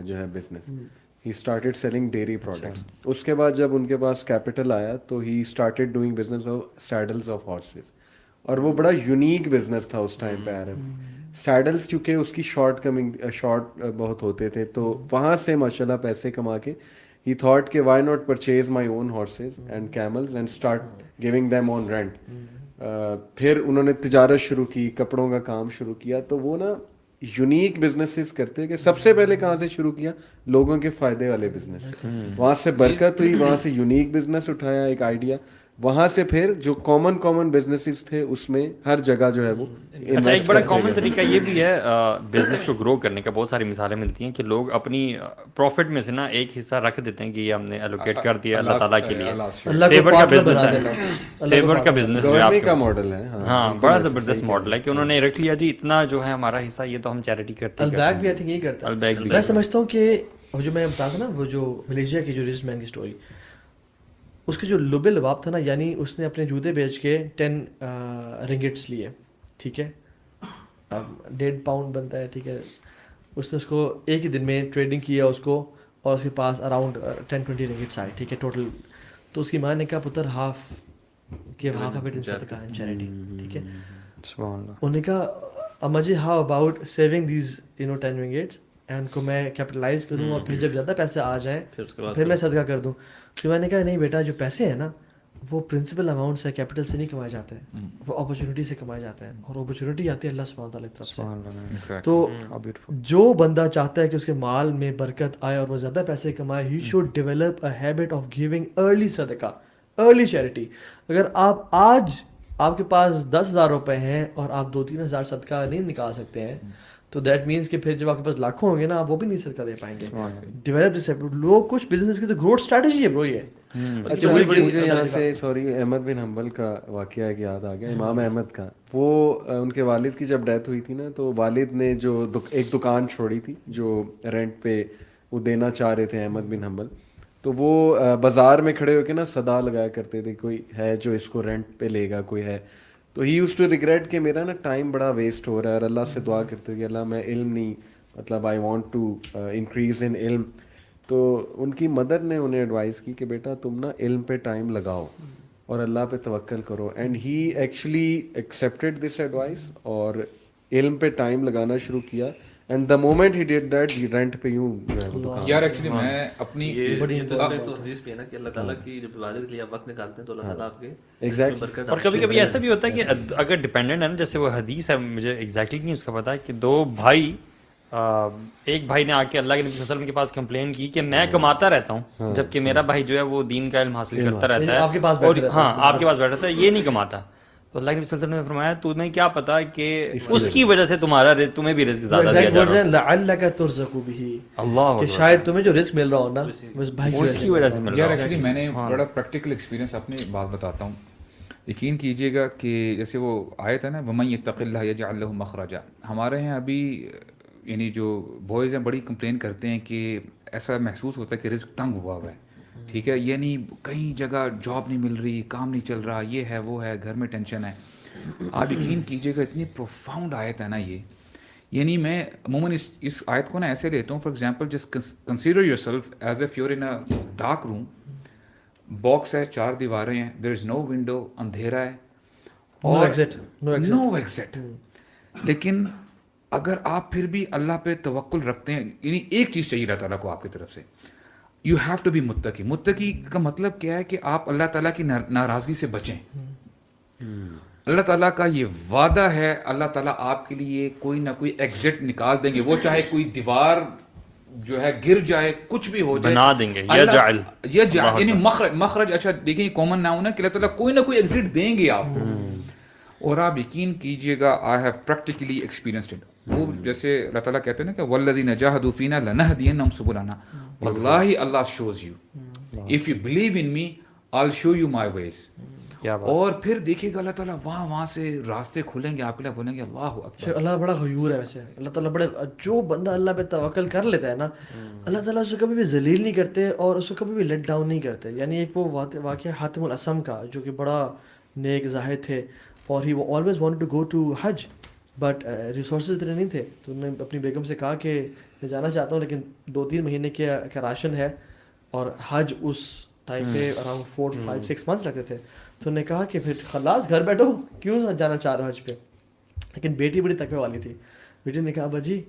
جو ہے business, he started selling dairy products. اس کے بعد جب ان کے پاس کیپٹل آیا تو he started doing business of saddles of horses, اور وہ بڑا یونیک بزنس تھا اس ٹائم پہ عرب. سیڈلز چونکہ اس کی شارٹ بہت ہوتے تھے, تو وہاں سے ماشاء اللہ پیسے کما کے he thought کہ why not purchase my own horses and camels and start giving them on rent. پھر انہوں نے تجارت شروع کی, کپڑوں کا کام شروع کیا. تو وہ نا یونیک بزنسز کرتے کہ سب سے پہلے کہاں سے شروع کیا, لوگوں کے فائدے والے بزنس. وہاں سے برکت ہوئی, وہاں سے یونیک بزنس اٹھایا ایک آئیڈیا, وہاں سے پھر جو کامن بزنسز تھے اس میں ہر جگہ جو ہے وہ. اچھا, ایک بڑا کامن طریقہ یہ بھی ہے بزنس کو گرو کرنے کا. بہت ساری مثالیں ملتی ہیں کہ لوگ اپنی پروفٹ میں سے نا ایک حصہ رکھ دیتے ہیں کہ یہ ہم نے الوکیٹ کر دیا اللہ تعالیٰ کے لیے. سیور کا بزنس ہے, سیور کا بزنس جو آپ کا ماڈل ہے, ہاں بڑا زبردست ماڈل ہے کہ انہوں نے رکھ لیا جی اتنا جو ہے ہمارا حصہ, یہ تو ہم چیریٹی کرتے ہیں. البیگ بھی آئی تھنک یہی کرتا ہے. میں سمجھتا ہوں کہ جو میں بتا تھا نا, وہ جو ملیشیا کی جو ریچ مین کی اسٹوری, اس کے جو لب لباب تھا نا, یعنی اس نے اپنے جوتے بیچ کے 10 رنگٹس لیے, ٹھیک ہے, 1.5 پاؤنڈ بنتا ہے, ٹھیک ہے. اس نے اس کو ایک ہی دن میں ٹریڈنگ کیا اس کو, اور اس کے پاس اراؤنڈ 10-20 رنگٹس آئے, ٹھیک ہے, ٹوٹل. تو اس کی ماں نے کہا پتر ہاف آف اٹ ان صدقہ اینڈ چیریٹی, ٹھیک ہے. انہوں نے کہا امجی how about saving these 10 ringgits, and کو میں کیپٹلائز کروں, اور پھر جب زیادہ پیسے آ جائیں پھر میں صدقہ کر دوں. تو میں نے کہا نہیں بیٹا, جو پیسے ہیں نا وہ پرنسپل اماؤنٹ سے, کیپٹل سے نہیں کمائے جاتے ہیں, وہ اپرچونیٹی سے کمائے جاتے ہیں, اور اپرچونیٹی آتی ہے اللہ سبحانہ تعالیٰ کی طرف سے. تو جو بندہ چاہتا ہے کہ اس کے مال میں برکت آئے اور وہ زیادہ پیسے کمائے, he should develop a habit of giving early صدقہ, ارلی چیریٹی. اگر آپ آج آپ کے پاس 10,000 روپے ہیں اور آپ 2-3 ہزار صدقہ نہیں نکال سکتے ہیں, تو دیٹ مینس کہ پھر جب آپ کے پاس لاکھوں ہوں گے نا, آپ وہ بھی نہیں صدقہ دے پائیں گے. Develop this habit. لوگ کچھ بزنس کی تو گروتھ اسٹریٹجی ہے برو یہ. اچھا, مجھے یہاں سے سوری احمد بن حنبل کا واقعہ ایک یاد آ گیا, امام احمد کا. وہ ان کے والد کی جب ڈیتھ ہوئی تھی نا, تو والد نے جو ایک دکان چھوڑی تھی جو رینٹ پہ وہ دینا چاہ رہے تھے احمد بن حنبل, تو وہ بازار میں کھڑے ہو کے نا صدا لگایا کرتے تھے کوئی ہے جو اس کو رینٹ پہ لے گا, کوئی ہے. تو ہی یوز ٹو ریگریٹ کہ میرا نا ٹائم بڑا ویسٹ ہو رہا ہے, اور اللہ سے دعا کرتے کہ اللہ میں علم نہیں, مطلب I want to increase in علم. تو ان کی مدر نے انہیں ایڈوائز کی کہ بیٹا تم نا علم پہ ٹائم لگاؤ اور اللہ پہ توکل کرو. And he actually accepted this advice اور علم پہ ٹائم لگانا شروع کیا. And the moment he did that, he rent پہ یوں جو ہے وہ دکان. یار ایکچولی میں اپنی بڑی تو حدیث بھی ہے نا کہ اللہ تعالیٰ کی جب عبادت کے لیے آپ وقت نکالتے ہیں تو اللہ تعالیٰ آپ کے برکت. اور کبھی کبھی ایسا بھی ہوتا ہے کہ اگر ڈپینڈنٹ ہے نا, جیسے وہ حدیث ہے, مجھے ایگزیکٹلی نہیں اس کا پتا ہے, کہ 2 بھائی, ایک بھائی نے آ کے اللہ کے نبی صلی اللہ علیہ وسلم کے پاس کمپلین کی کہ میں کماتا رہتا ہوں جبکہ میرا بھائی جو ہے وہ دین کا علم حاصل کرتا رہتا ہے, اور ہاں آپ کے پاس بیٹھا تھا, یہ نہیں کماتا. تو اللہ کے رسول صلی اللہ علیہ وسلم نے فرمایا تمہیں کیا پتا کہ اس کی وجہ سے تمہارا تمہیں بھی رزق زیادہ دیا جا رہا ہے. لعلک ترزق به, اللہ کہ شاید تمہیں جو رزق مل رہا ہو نا بس بھائی اس کی وجہ سے مل رہا یار ہے. ایکچولی میں نے بڑا پریکٹیکل ایکسپیرینس اپنی بات بتاتا ہوں. یقین کیجیے گا کہ جیسے وہ آیت ہے نا وَمَن يَتَّقِ اللَّهَ يَجْعَل لَهُ مَخْرَجًا, ہمارے ہیں ابھی یعنی جو بوائز ہیں بڑی کمپلین کرتے ہیں کہ ایسا محسوس ہوتا ہے کہ رزق تنگ ہوا ہوا ہے, ٹھیک ہے, یعنی کہیں جگہ جاب نہیں مل رہی, کام نہیں چل رہا, یہ ہے وہ ہے, گھر میں ٹینشن ہے. آپ یقین کیجیے گا اتنی پروفاؤنڈ آیت ہے نا یہ, یعنی میں عموماً اس آیت کو نا ایسے لیتا ہوں. For example just consider your self as if your in a dark room, box ہے, 4 دیواریں ہیں, دیر از نو ونڈو, اندھیرا ہے اور نو ایگزٹ. لیکن اگر آپ پھر بھی اللہ پہ توکل رکھتے ہیں, یعنی ایک چیز چاہیے اللہ تعالیٰ کو آپ کی طرف سے, یو ہیو ٹو بی متقی. متقی کا مطلب کیا ہے کہ آپ اللہ تعالیٰ کی ناراضگی سے بچیں. اللہ تعالیٰ کا یہ وعدہ ہے, اللہ تعالیٰ آپ کے لیے کوئی نہ کوئی ایگزٹ نکال دیں گے, وہ چاہے کوئی دیوار جو ہے گر جائے, کچھ بھی ہو جائے بنا دیں گے. یجعل یعنی مخرج. اچھا دیکھیں یہ کامن ناؤن ہے کہ اللہ تعالیٰ کوئی نہ کوئی ایگزٹ دیں گے آپ کو. اور آپ یقین کیجئے گا I have practically experienced it. وہ جیسے اللہ تعالیٰ کہتے ہیں نا کہ والذین جاہدوا فینا لنہدینہم سبلنا, واللہ Allah shows you, if you believe in me I'll show you my ways. اور پھر دیکھیے گا اللہ تعالیٰ وہاں سے راستے کھلیں گے, آپ کے لیے بولیں گے اللہ اکبر. اللہ بڑا غیور ہے ویسے, اللہ تعالیٰ بڑے, جو بندہ اللہ پہ توکل کر لیتا ہے نا اللہ تعالیٰ اسے کبھی بھی ذلیل نہیں کرتے اور اسے کبھی بھی لیٹ ڈاؤن نہیں کرتے. یعنی ایک وہ واقعہ حاتم الاسم کا جو کہ بڑا نیک زاہد تھے اور ہی وہ always wanted to go to Hajj but resources اتنے نہیں تھے, تو انہوں نے اپنی بیگم سے کہا کہ میں جانا چاہتا ہوں لیکن 2-3 مہینے کا راشن ہے, اور حج اس ٹائم پہ اراؤنڈ 4-5-6 months لگتے تھے. تو انہوں نے کہا کہ پھر خلاص گھر بیٹھو, کیوں جانا چاہ رہے ہو حج پہ. لیکن بیٹی بڑی تقوی والی تھی, بیٹی نے کہا ابا جی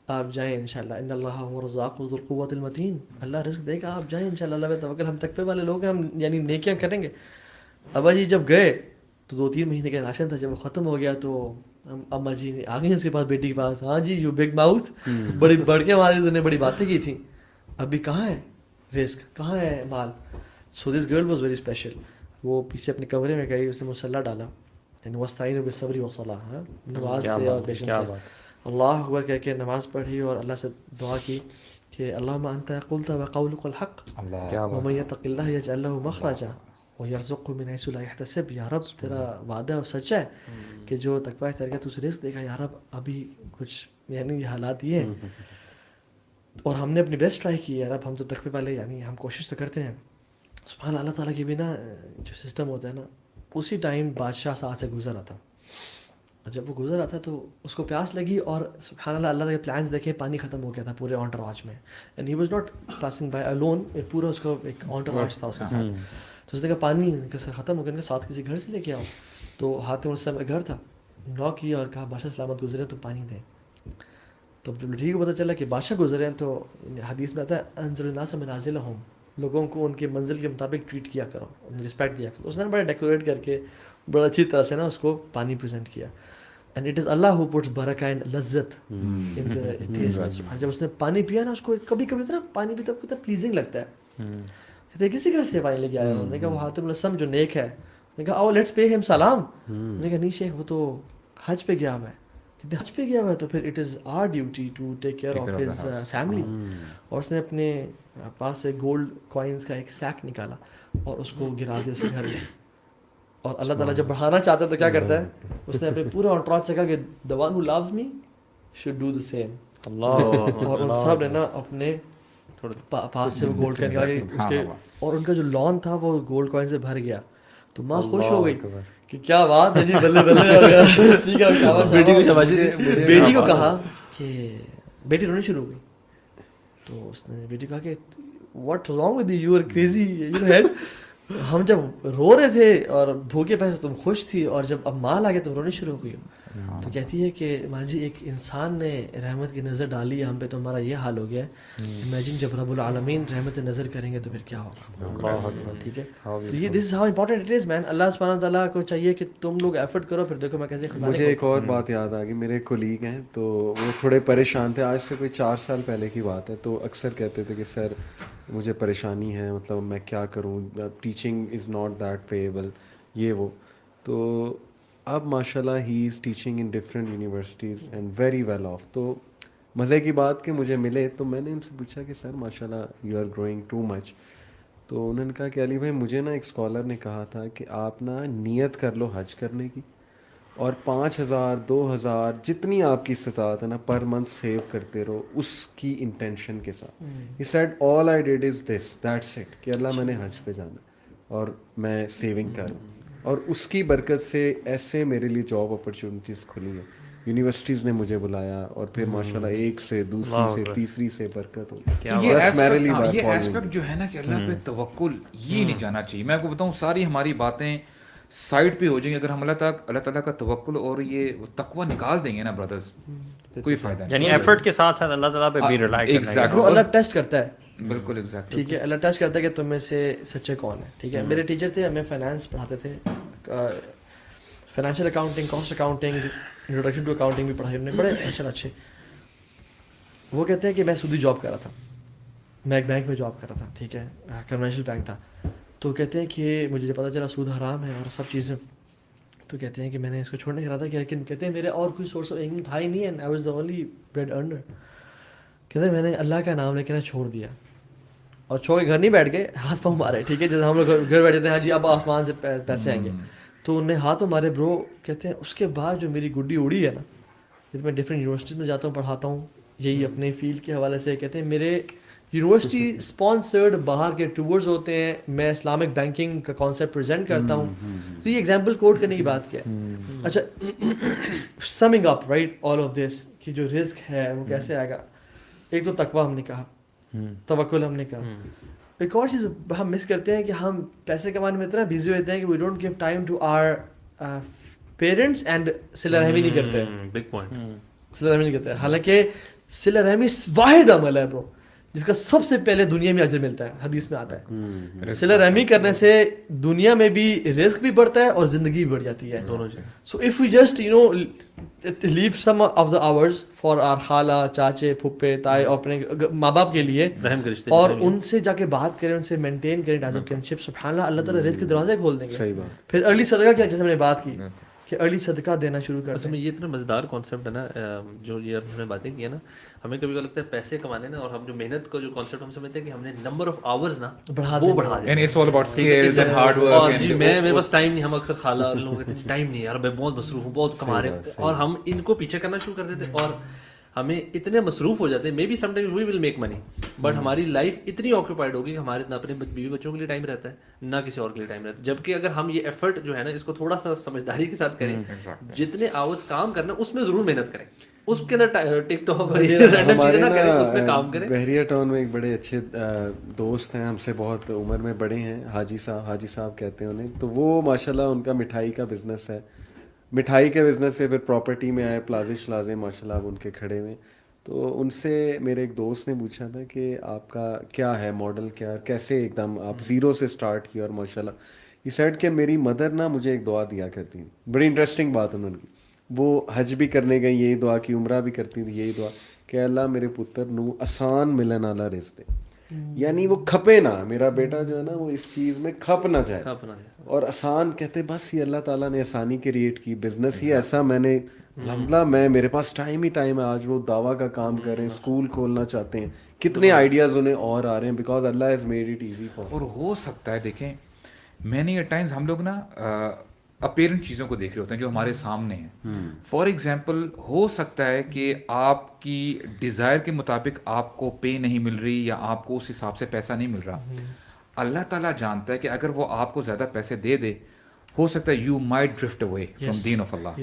آپ جائیں انشاءاللہ, ان اللہ هو الرزاق ذو القوۃ المتین, اللہ رزق دے گا, آپ جائیں انشاءاللہ, اللہ پہ توکل, ہم تقوی والے لوگ ہیں, ہم یعنی نیکیاں کریں گے. ابا جی جب گئے تو 2-3 مہینے کا راشن تھا, جب وہ ختم ہو گیا تو اماں جی نے آ گئی اس کے پاس, بیٹی کے پاس, ہاں جی یو بگ ماؤتھ, بڑی بڑھ کے ہماری تو نے بڑی باتیں کی تھیں, ابھی کہاں ہے رزق, کہاں ہے مال. So this girl was very special. وہ پیچھے اپنے کمرے میں گئی, اس نے مصلی ڈالا, یعنی وستعینوا بالصبر والصلاۃ, نماز سے اور پیشنس سے اللہ اکبر کہہ کے نماز پڑھی اور اللہ سے دعا کی کہ اللہم انت قلت وقولک الحق ومن یتق اللہ یجعل لہ مخرجا ویرزقہ من حیث لا یحتسب. یا رب تیرا وعدہ سچا ہے کہ جو تقوی اختیار کیا تو اسے رزق دے گا. یا رب ابھی کچھ یعنی یہ حالات یہ ہیں اور ہم نے اپنی بیسٹ ٹرائی کی. یا رب ہم تو تقوی والے, یعنی ہم کوشش تو کرتے ہیں. سبحان اللہ تعالیٰ کی بھی نا جو سسٹم ہوتا ہے نا, اسی ٹائم بادشاہ ساتھ سے گزر آتا, اور جب وہ گزر آتا تو اس کو پیاس لگی, اور سبحان اللہ اللہ کے پلانس دیکھے, پانی ختم ہو گیا تھا پورے انٹراج میں, and he was not passing by alone, پورا اس کا ایک انٹراج تھا اس کے ساتھ. تو اس نے کہا پانی ختم ہو گیا, ساتھ کسی گھر سے لے کے آؤ. تو حاتم الاسم کا گھر تھا, ناک کیا اور کہا بادشاہ سلامت گزرے تو پانی دیں. تو ٹھیک پتہ چلا کہ بادشاہ گزرے ہیں, تو حدیث میں آتا ہے انزل الناس منازلہم, لوگوں کو ان کے منزل کے مطابق ٹریٹ کیا کرو, رسپیکٹ دیا کرو. اس نے بڑا ڈیکوریٹ کر کے بڑا اچھی طرح سے نا اس کو پانی پریزنٹ کیا. And it is Allah who puts برکہ اینڈ لذت ان دا ٹیسٹ. جب اس نے پانی پیا نا, اس کو کبھی کبھی نا پانی پیتا کتنا پلیزنگ لگتا ہے. کہتے کسی گھر سے پانی لے کے آیا ہوں. نے کہا وہ حاتم الاسم جو نیک ہے, نے کہا او لیٹس پے ہم سلام. نے کہا نہیں شیخ وہ تو حج پہ گیا ہوا ہے. کہتے حج پہ گیا ہوا ہے تو پھر it is our duty to take care of his family. اور اس نے اپنے پاس سے گولڈ کوائنس کا ایک سیک نکالا اور اس کو گرا دیا اس کے گھر میں. اور اللہ تعالیٰ جب بڑھانا چاہتا ہے تو کیا کرتا ہے, اس نے اپنے پورا انٹراج سے کہا کہ the one who loves me should do the same. اور ان سب نے نا اپنے پاس سے وہ گولڈ کوائن نکالا اس کے, اور ان کا جو لان تھا وہ گولڈ کوائن سے بھر گیا. تو ماں خوش ہو گئی کہ کیا بات ہے جی, بلے بلے ہو گیا. ٹھیک ہے, بیٹی کو شاباشی, بیٹی کو کہا کہ بیٹی رونے شروع ہو گئی. تو اس نے بیٹی کہا کہ what wrong with you, are crazy you head. ہم جب رو رہے تھے اور بھوکے پیسے تم خوش تھی, اور جب اب مال آ گیا تم رونے شروع ہو گئی. تو کہتی ہے کہ ماں جی ایک انسان نے رحمت کی نظر ڈالی ہے ہم پہ تو ہمارا یہ حال ہو گیا ہے. امیجن جب رب العالمین رحمت نظر کریں گے تو پھر کیا ہوگا. ٹھیک ہے, تو یہ this is how important it is man. Allah سبحانہ تعالیٰ کو چاہیے کہ تم لوگ ایفرٹ کرو. پھر دیکھو میں کیسے مجھے ایک اور بات یاد آ گئی. میرے کولیگ ہیں تو وہ تھوڑے پریشان تھے, آج سے کوئی 4 سال پہلے کی بات ہے. تو اکثر کہتے تھے کہ سر مجھے پریشانی ہے, مطلب میں کیا کروں, teaching is not that payable, یہ وہ. تو اب ماشاء اللہ he is teaching in different universities and very well off. تو مزے کی بات کہ مجھے ملے تو میں نے ان سے پوچھا کہ سر ماشاء اللہ you are growing too much. تو انہوں نے کہا کہ علی بھائی مجھے نا ایک اسکالر نے کہا تھا کہ آپ نا نیت کر لو حج کرنے کی اور 5,000 2,000 جتنی آپ کی استطاعت ہے نا پر منتھ سیو کرتے رہو اس کی انٹینشن کے ساتھ. He said all I did is this that's it کہ اللہ میں نے حج پہ جانا اور میں سیونگ کروں. اور اس کی برکت سے ایسے میرے لیے جاب اپرچونیٹیز کھلی ہیں. یونیورسٹیز نے مجھے بلایا اور پھر ماشاءاللہ ایک سے دوسری سے تیسری سے برکت ہو. یہ ایسپیکٹ جو ہے نا کہ اللہ پہ توکل یہ نہیں جانا چاہیے. میں آپ کو بتاؤں ساری ہماری باتیں سائڈ پہ ہو جائیں گے اگر ہم اللہ تعالیٰ کا توکل اور یہ تقوی نکال دیں گے نا برادرز, کوئی فائدہ نہیں. یعنی ایفرٹ کے ساتھ ساتھ اللہ تعالیٰ پہ بھی ریلائی کرنا ہے. اللہ ٹیسٹ کرتا ہے. بالکل ایگزیکٹ, ٹھیک ہے, اللہ ٹیسٹ کرتا ہے کہ تم میں سے سچے کون ہیں. ٹھیک ہے, میرے ٹیچر تھے, ہمیں فائنانس پڑھاتے تھے, financial accounting, cost accounting, introduction to accounting بھی پڑھائی انہوں نے, بڑے ماشاء اللہ اچھے. وہ کہتے ہیں کہ میں سودی جاب کر رہا تھا, میں ایک بینک میں جاب کر رہا تھا, ٹھیک ہے, کمرشل بینک تھا. تو کہتے ہیں کہ مجھے پتہ چلا سود حرام ہے اور سب چیزیں, تو کہتے ہیں کہ میں نے اس کو چھوڑنے کا ارادہ کیا, لیکن کہتے ہیں میرے اور کوئی سورس آف انکم تھا ہی نہیں, and I was the only bread earner. کہتے ہیں میں نے اللہ کا نام لے کے چھوڑ دیا اور چھوڑ کے گھر نہیں بیٹھ گئے, ہاتھ پاؤں مارے. ٹھیک ہے, جیسے ہم لوگ گھر بیٹھے تھے, ہاں جی اب آسمان سے پیسے آئیں گے, تو انہیں ہاتھ پاؤں مارے برو. کہتے ہیں اس کے بعد جو میری گڈی اڑی ہے نا, جب میں ڈفرینٹ یونیورسٹیز میں جاتا ہوں پڑھاتا ہوں یہی اپنے فیلڈ کے حوالے سے, کہتے ہیں میرے یونیورسٹی اسپانسرڈ باہر کے ٹورز ہوتے ہیں, میں اسلامک بینکنگ کا کانسیپٹ پریزنٹ کرتا ہوں. تو یہ ایگزامپل کوٹ کرنے کی بات کیا ہے. اچھا, سمنگ up right all of this کہ جو رزق ہے وہ کیسے آئے گا. ایک تو تقویٰ ہم نے کہا, توکل ہم نے کہا. ایک اور چیز ہم مس کرتے ہیں کہ ہم پیسے کمانے میں اتنا بزی ہوتے ہیں کہ we don't give time to our parents and صلہ رحمی نہیں کرتے. بگ پوائنٹ, صلہ رحمی نہیں کرتے, حالانکہ صلہ رحمی واحد عمل ہے برو جس کا سب سے پہلے دنیا میں اجر ملتا ہے. حدیث میں آتا ہے صلہ رحمی کرنے سے دنیا میں بھی رزق بھی بڑھتا ہے اور زندگی بھی بڑھ جاتی ہے. So if we just leave some of the hours for our خالہ, چاچے, پھپھے, تائے, اور اپنے ماں باپ کے لیے, اور ان سے جا کے بات کریں, ان سے مینٹین کریں ٹائز آف کنشپ, سبحان اللہ, اللہ تعالیٰ رزق کے دروازے کھول دیں گے. صحیح بات. پھر ارلی صدقہ کیا, جیسے ہم نے بات کی کہ ارلی صدقہ دینا شروع کر اصل میں یہ اتنا مزیدار کانسیپٹ ہے نا, جو یہ ہم نے باتیں کی ہیں نا, ہمیں کبھی لگتا ہے پیسے کمانے نا, اور ہم جو محنت کا جو کانسیپٹ ہم سمجھتے ہیں کہ ہم نے نمبر آف آورز نا وہ بڑھا دیا, and it's all about skills and hard work. جی میرے پاس ٹائم نہیں, ہم اکثر خالہ اور لوگوں کہتے ہیں ٹائم نہیں یار, میں بہت مصروف ہوں, بہت کما رہے ہیں, اور ہم ان کو پیچھے کرنا شروع کر دیتے, اور ہمیں اتنے مصروف ہو جاتے ہیں. Maybe some time we will make money, but ہماری لائف اتنی آکوپائڈ ہوگی کہ ہمارے نہ اپنے بیوی بچوں کے لیے ٹائم رہتا ہے, نہ کسی اور کے لیے ٹائم رہتا ہے. جبکہ اگر ہم یہ ایفرٹ جو ہے نا اس کو تھوڑا سا سمجھداری کے ساتھ کریں, جتنے آورز کام کرنا اس میں ضرور محنت کریں, اس کے اندر ٹک ٹاک اور رینڈم چیزیں نہ کریں, اس میں کام کریں. بحریہ ٹاؤن میں ایک بڑے اچھے دوست ہیں, ہم سے بہت عمر میں بڑے ہیں, حاجی صاحب کہتے ہیں انہیں. تو وہ ماشاءاللہ ان کا مٹھائی کا بزنس ہے, مٹھائی کے بزنس سے پھر پراپرٹی میں آئے, پلازے ماشاءاللہ اب ان کے کھڑے ہوئے. تو ان سے میرے ایک دوست نے پوچھا تھا کہ آپ کا کیا ہے ماڈل, کیا کیسے ایک دم آپ زیرو سے اسٹارٹ کیا, اور ماشاءاللہ یہ سیٹ کہ میری مدر نا مجھے ایک دعا دیا کرتی ہیں, بڑی انٹرسٹنگ بات انہوں نے, وہ حج بھی کرنے گئی یہی دعا کی, عمرہ بھی کرتی تھی یہی دعا کہ اللہ میرے پتر نو آسان ملن والا رزق دے, یعنی وہ کھپے نہ, میرا بیٹا جو ہے نا وہ اس چیز میں کھپ نہ جائے. اور آسان کہتے بس یہ اللہ تعالیٰ نے آسانی کریٹ کی, بزنس ہی ایسا میں نے الحمدللہ میرے پاس ٹائم ہی ٹائم ہے. آج وہ دعویٰ کا کام کر رہے ہیں, اسکول کھولنا چاہتے ہیں, کتنے آئیڈیاز انہیں اور آ رہے ہیں, because Allah has made it easy for. اور ہو سکتا ہے دیکھیں مینی ٹائمز ہم لوگ نا اپیرنٹ چیزوں کو دیکھ رہے ہوتے ہیں جو ہمارے سامنے ہیں. فار ایگزامپل ہو سکتا ہے کہ آپ کی ڈیزائر کے مطابق آپ کو پے نہیں مل رہی, یا آپ کو اس حساب سے پیسہ نہیں مل رہا. اللہ تعالیٰ جانتا ہے کہ اگر وہ آپ کو زیادہ پیسے دے دے, ہو سکتا ہے you might drift away from the آف of.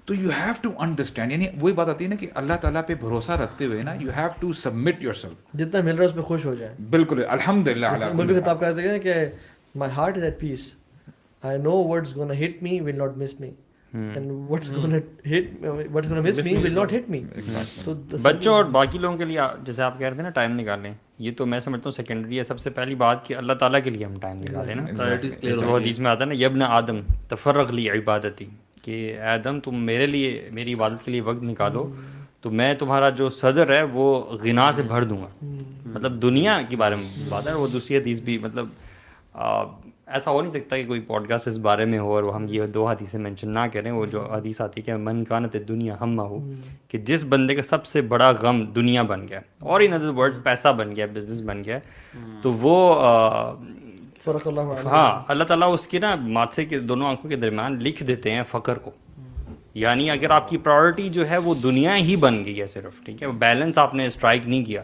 Allah you have to understand, یعنی وہی بات آتی ہے نا کہ اللہ تعالیٰ پہ بھروسہ رکھتے ہوئے نا you have to submit yourself, جتنا مل رہا ہے اس میں خوش ہو جائے. بالکل الحمدللہ. مولوی خطاب کہتے ہیں کہ my heart is at peace, I know what's gonna hit me will not miss me, and what's gonna miss me will not hit me. تو بچوں اور باقی لوگوں کے لیے جیسے آپ کہہ رہے تھے نا ٹائم نکالیں, یہ تو میں سمجھتا ہوں سیکنڈری ہے. سب سے پہلی بات کہ اللہ تعالیٰ کے لیے ہم ٹائم نکالیں نا. وہ حدیث میں آتا ہے نا, یبن آدم تفرغ لی عبادتی, کہ آدم تم میرے لیے میری عبادت کے لیے وقت نکالو تو میں تمہارا جو صدر ہے وہ غنا سے بھر دوں گا. مطلب دنیا کے بارے میں بات ہے. وہ دوسری حدیث بھی مطلب ایسا ہو نہیں سکتا کہ کوئی پوڈ کاسٹ اس بارے میں ہو اور ہم یہ 2 حدیثیں مینشن نہ کریں. وہ جو حدیث آتی ہے کہ من کانت دنیا ہمہ ہو, کہ جس بندے کا سب سے بڑا غم دنیا بن گیا, اور ان ادر ورڈز پیسہ بن گیا, بزنس بن گیا, تو وہ فرق اللہ عنہ. ہاں اللہ تعالیٰ اس کے نا ماتھے کے دونوں آنکھوں کے درمیان لکھ دیتے ہیں فقر کو. یعنی اگر آپ کی پرائورٹی جو ہے وہ دنیا ہی بن گئی ہے صرف, ٹھیک ہے, بیلنس آپ نے اسٹرائک نہیں کیا,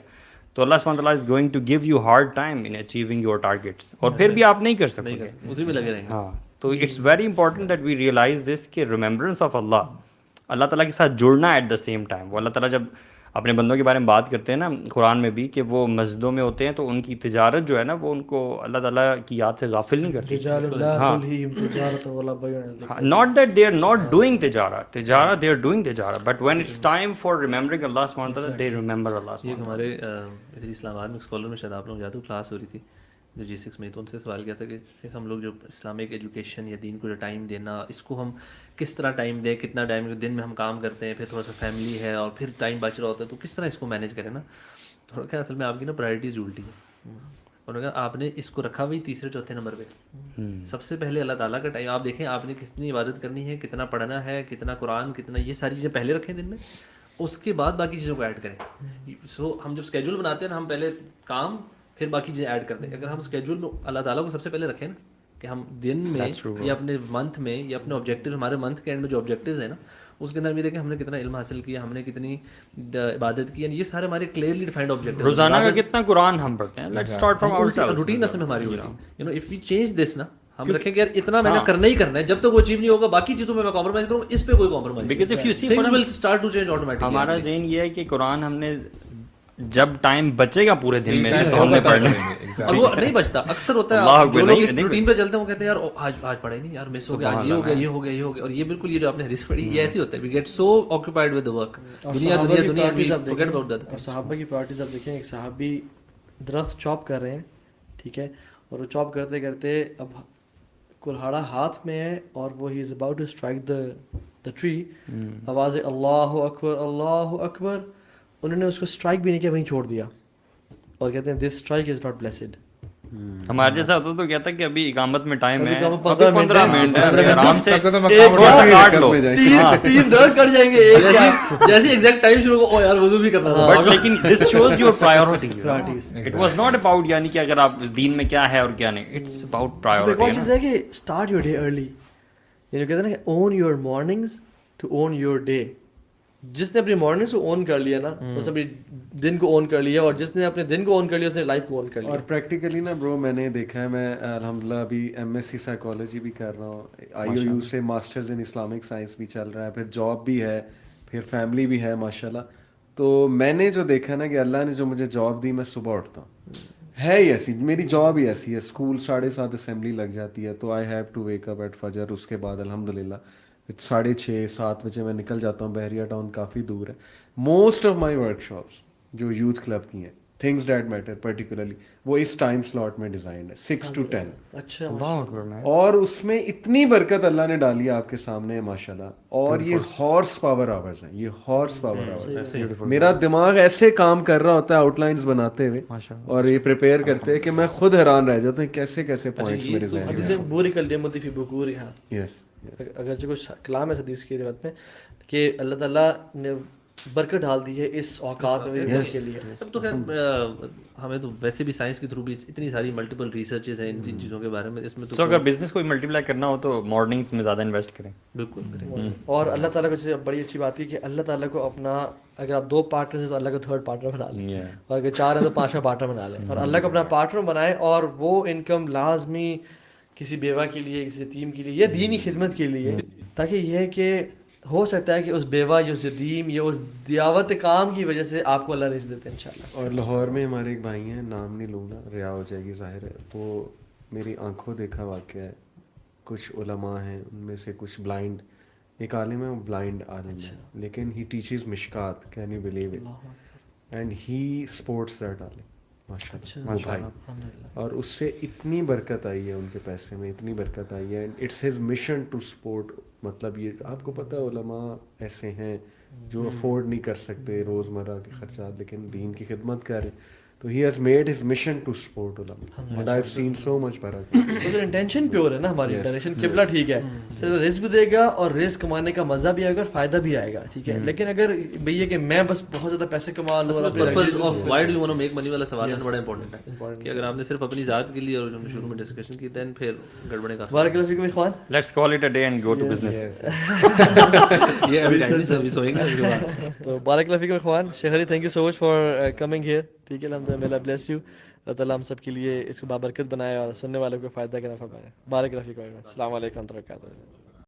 تو اللہ سبحانہ تعالیٰ is going to give you hard time in achieving your targets, اور پھر بھی آپ نہیں کر سکتے گے, اسی میں لگے رہیں گے. ہاں. تو it's very important that we realize this کہ ریممبرنس آف اللہ تعالیٰ کے ساتھ جڑنا ایٹ دا سیم ٹائم. وہ اللہ تعالیٰ جب اپنے بندوں کے بارے میں بات کرتے ہیں نا قرآن میں بھی, کہ وہ مسجدوں میں ہوتے ہیں تو ان کی تجارت جو ہے نا وہ ان کو اللہ تعالیٰ کی یاد سے غافل نہیں کرتی. Not that they are not doing tijarat they are doing tijarat, but when it's time for remembering Allah سبحانہ وتعالیٰ دے ریممبر اللہ سبحانہ یہ ہمارے ادھر اسلام آباد میں اسکالر میں شاید آپ لوگ جاتے ہو, کلاس ہو رہی تھی جو G6 میں, تو ان سے سوال کیا تھا کہ ہم لوگ جو اسلامک ایجوکیشن یا دین کو جو ٹائم دینا, اس کو ہم کس طرح ٹائم دیں, کتنا ٹائم دن میں ہم کام کرتے ہیں, پھر تھوڑا سا فیملی ہے اور پھر ٹائم بچ رہا ہوتا ہے, تو کس طرح اس کو مینیج کریں نا. تھوڑا کیا اصل میں آپ کی نا پرائرٹیز الٹی ہے, اور اگر آپ نے اس کو رکھا ہوئی تیسرے چوتھے نمبر پہ, سب سے پہلے اللہ تعالیٰ کا ٹائم. آپ دیکھیں آپ نے کتنی عبادت کرنی ہے, کتنا پڑھنا ہے, کتنا قرآن, کتنا, یہ ساری چیزیں پہلے رکھیں دن میں, اس کے بعد باقی چیزوں کو ایڈ کریں. سو ہم جب اسکیجول بناتے ہیں نا, ہم پہلے کام پھر باقی چیزیں ایڈ کرتے ہیں. اگر ہم اسکیجول میں اللہ تعالیٰ کو سب سے پہلے رکھیں نا, کہ ہم دن میں یا اپنے منتھ میں یا اپنے آبجیکٹیو, ہمارے منتھ کے اینڈ میں جو آبجیکٹیوز ہیں نا, اس کے اندر بھی دیکھیں ہم نے کتنا علم حاصل کیا, ہم نے کتنی عبادت کی, یہ سارے ہمارے کلیئرلی ڈیفائنڈ آبجیکٹیو. روزانہ کا کتنا قرآن ہم پڑھتے ہیں, let's start from ourself. Routine اصل میں ہماری ہوئی, you know if we change this نا, ہم رکھیں کہ یار اتنا میں نے کرنا ہی کرنا ہے, جب تک وہ اچیو نہیں ہوگا باقی چیزوں میں کمپرومائز کروں, اس پہ کوئی compromise, because if you see things will start to change automatically. ہمارا ذہن یہ ہے کہ قرآن ہم نے جب ٹائم بچے گا پورے دن میں تو ہم نے پڑھنا ہے, اور وہ نہیں بچتا. اکثر ہوتا ہے جو لوگ اس روٹین پہ چلتے ہیں وہ کہتے ہیں یار آج پڑھے نہیں یار, مس ہو گیا, آج یہ ہو گیا, یہ ہو گیا, یہ ہو گیا. اور یہ بالکل یہ جو آپ نے حدیث پڑھی یہ ایسی ہوتا ہے, we get so occupied with the work, دنیا وی فورگیٹ اباؤٹ دیٹ. اور صحابہ کی پرائرٹیز آپ دیکھیں, ایک صحابی درخت چاپ کر رہے ہیں, ٹھیک ہے, اور وہ چاپ کرتے کرتے اب کلہاڑا ہاتھ میں ہے اور وہ he is about to strike the tree, آواز اللہ اکبر اللہ اکبر, انہوں نے اس کو اسٹرائک بھی نہیں کیا, وہیں چھوڑ دیا, اور کہتے ہیں دس اسٹرائک از ناٹ بلیسڈ. ہمارے جیسا ہوتا تو کہتا کہ ابھی اقامت میں ٹائم ہے, 15 منٹ ہے, آرام سے تھوڑا سا کاٹ لو, 3 درخت کٹ جائیں گے, جیسے ایگزیکٹ ٹائم شروع ہو یار وضو بھی کرنا تھا. بٹ لیکن this shows your priorities. It was not about یعنی کہ اگر آپ دین میں کیا ہے اور کیا نہیں, اٹس اباؤٹ پرائیورٹی. ایک اور چیز ہے کہ اسٹارٹ یور ڈے ارلی, یعنی کہتے ہیں نا کہ own your mornings to own your day. جس نے اپنی مارننگس کو اون کر لیا نا, اس نے اپنی دن کو اون کر لیا, اور جس نے اپنے دن کو اون کر لیا اس نے لائف کو اون کر لیا. اور پریکٹیکلی نا برو میں نے دیکھا ہے, میں الحمدللہ ابھی MSc سائیکالوجی بھی کر رہا ہوں, IOU سے ماسٹرز ان اسلامک سائنس بھی چل رہا ہے, پھر جاب بھی ہے, پھر فیملی بھی ہے ماشاءاللہ. تو میں نے جو دیکھا نا کہ اللہ نے جو مجھے جاب دی, میں صبح اٹھتا ہوں, ہے ہی ایسی, میری جاب ہی ایسی ہے, اسکول 7:30 اسمبلی لگ جاتی ہے, تو I have to wake up at Fajr. اس کے بعد الحمدللہ 6:30-7 بجے میں نکل جاتا ہوں. بحریہ ٹاؤن کافی دور ہے. Most of my work shops جو یوتھ کلب کی ہیں, تھنگس دیٹ میٹر پرٹیکولرلی, وہ اس ٹائم سلاٹ میں ڈیزائنڈ ہے 6 to 10. اچھا, اور اس میں اتنی برکت اللہ نے ڈالی ہے آپ کے سامنے ماشاءاللہ. اور یہ ہارس پاور آورز ہیں, یہ ہارس پاور آورز. میرا دماغ ایسے کام کر رہا ہوتا ہے آؤٹ لائنز بناتے ہوئے اور یہ پریپیئر کرتے ہیں کہ میں خود حیران رہ جاتا ہوں کیسے کیسے پوائنٹس میرے ذہن میں. بوری کلمۃ فی بکورہا, یس, اگرچہ کچھ کلام ہے حدیث کی روایت میں کہ اللہ تعالیٰ نے برکت ڈال دی ہے اس اوقات میں کے لیے. اب تو خیر ہمیں تو ویسے بھی سائنس کے تھرو بھی اتنی ساری ملٹیپل ریسرچز ہیں ان چیزوں کے بارے میں, اس میں تو اگر بزنس کو ملٹیپلائی کرنا ہو تو مارننگس میں زیادہ انویسٹ کریں. بالکل کریں. اور اللہ تعالیٰ کو بڑی اچھی بات ہے کہ اللہ تعالیٰ کو اپنا, اگر آپ 2 پارٹنر ہیں تو اللہ کو 3rd پارٹنر بنا لیں, اور اگر 4 ہیں تو 5واں پارٹنر بنا لیں, اور اللہ کو اپنا پارٹنر بنائیں, اور وہ انکم لازمی کسی بیوہ کے لیے, کسی یتیم کے لیے, یا دینی خدمت کے لیے, تاکہ یہ ہے کہ ہو سکتا ہے کہ اس بیوہ یا اس یتیم یا اس دیاوت کام کی وجہ سے آپ کو اللہ رزق دیتے ہیں انشاءاللہ. اور لاہور میں ہمارے ایک بھائی ہیں, نام نہیں لوں گا, ریا ہو جائے گی ظاہر ہے, وہ میری آنکھوں دیکھا واقعہ ہے. کچھ علماء ہیں ان میں سے کچھ بلائنڈ, ایک عالم ہے وہ بلائنڈ عالم ہے, لیکن he teaches Mishkat, can you believe it, and he supports that alim ماشاءاللہ وہ بھائی. اور اس سے اتنی برکت آئی ہے ان کے پیسے میں, اتنی برکت آئی ہے, and it's his mission to support. مطلب یہ آپ کو پتہ ہے علماء ایسے ہیں جو افورڈ نہیں کر سکتے روزمرہ کے خرچات, لیکن دین کی خدمت کر رہے ہیں. تو he has made his mission to support ulama and I've seen so much barakah. تو اگر انٹینشن پیور ہے نا ہماری ڈائریکشن قبلہ ٹھیک ہے پھر رزق بھی دے گا اور رزق کمانے کا مزہ بھی آئے گا اور فائدہ بھی آئے گا ٹھیک ہے. لیکن اگر بھئی کہ میں بس بہت زیادہ پیسے کما لوں اور purpose of why do you want to make money والا سوال بڑا امپورٹنٹ ہے کہ اگر آپ نے صرف اپنی ذات کے لیے اور جو ہم نے شروع میں ڈسکشن کی دین پھر گڑبڑے کا بارک اللہ فیکم اخوان. Let's call it a day and go to business. یہ ابھی ٹائم سروس ہوئیں گے اس کے بعد. تو بارک اللہ فیکم اخوان. Sheikh Ali thank you so much for coming here ٹھیک ہے. الحمد للہ بلیس یو. اللہ تعالیٰ ہم سب کے لیے اس کو بابرکت بنائے اور سننے والوں کو فائدہ کا نفع بنائے. بارک اللہ فیکم. السلام علیکم ورحمۃ اللہ وبرکاتہ.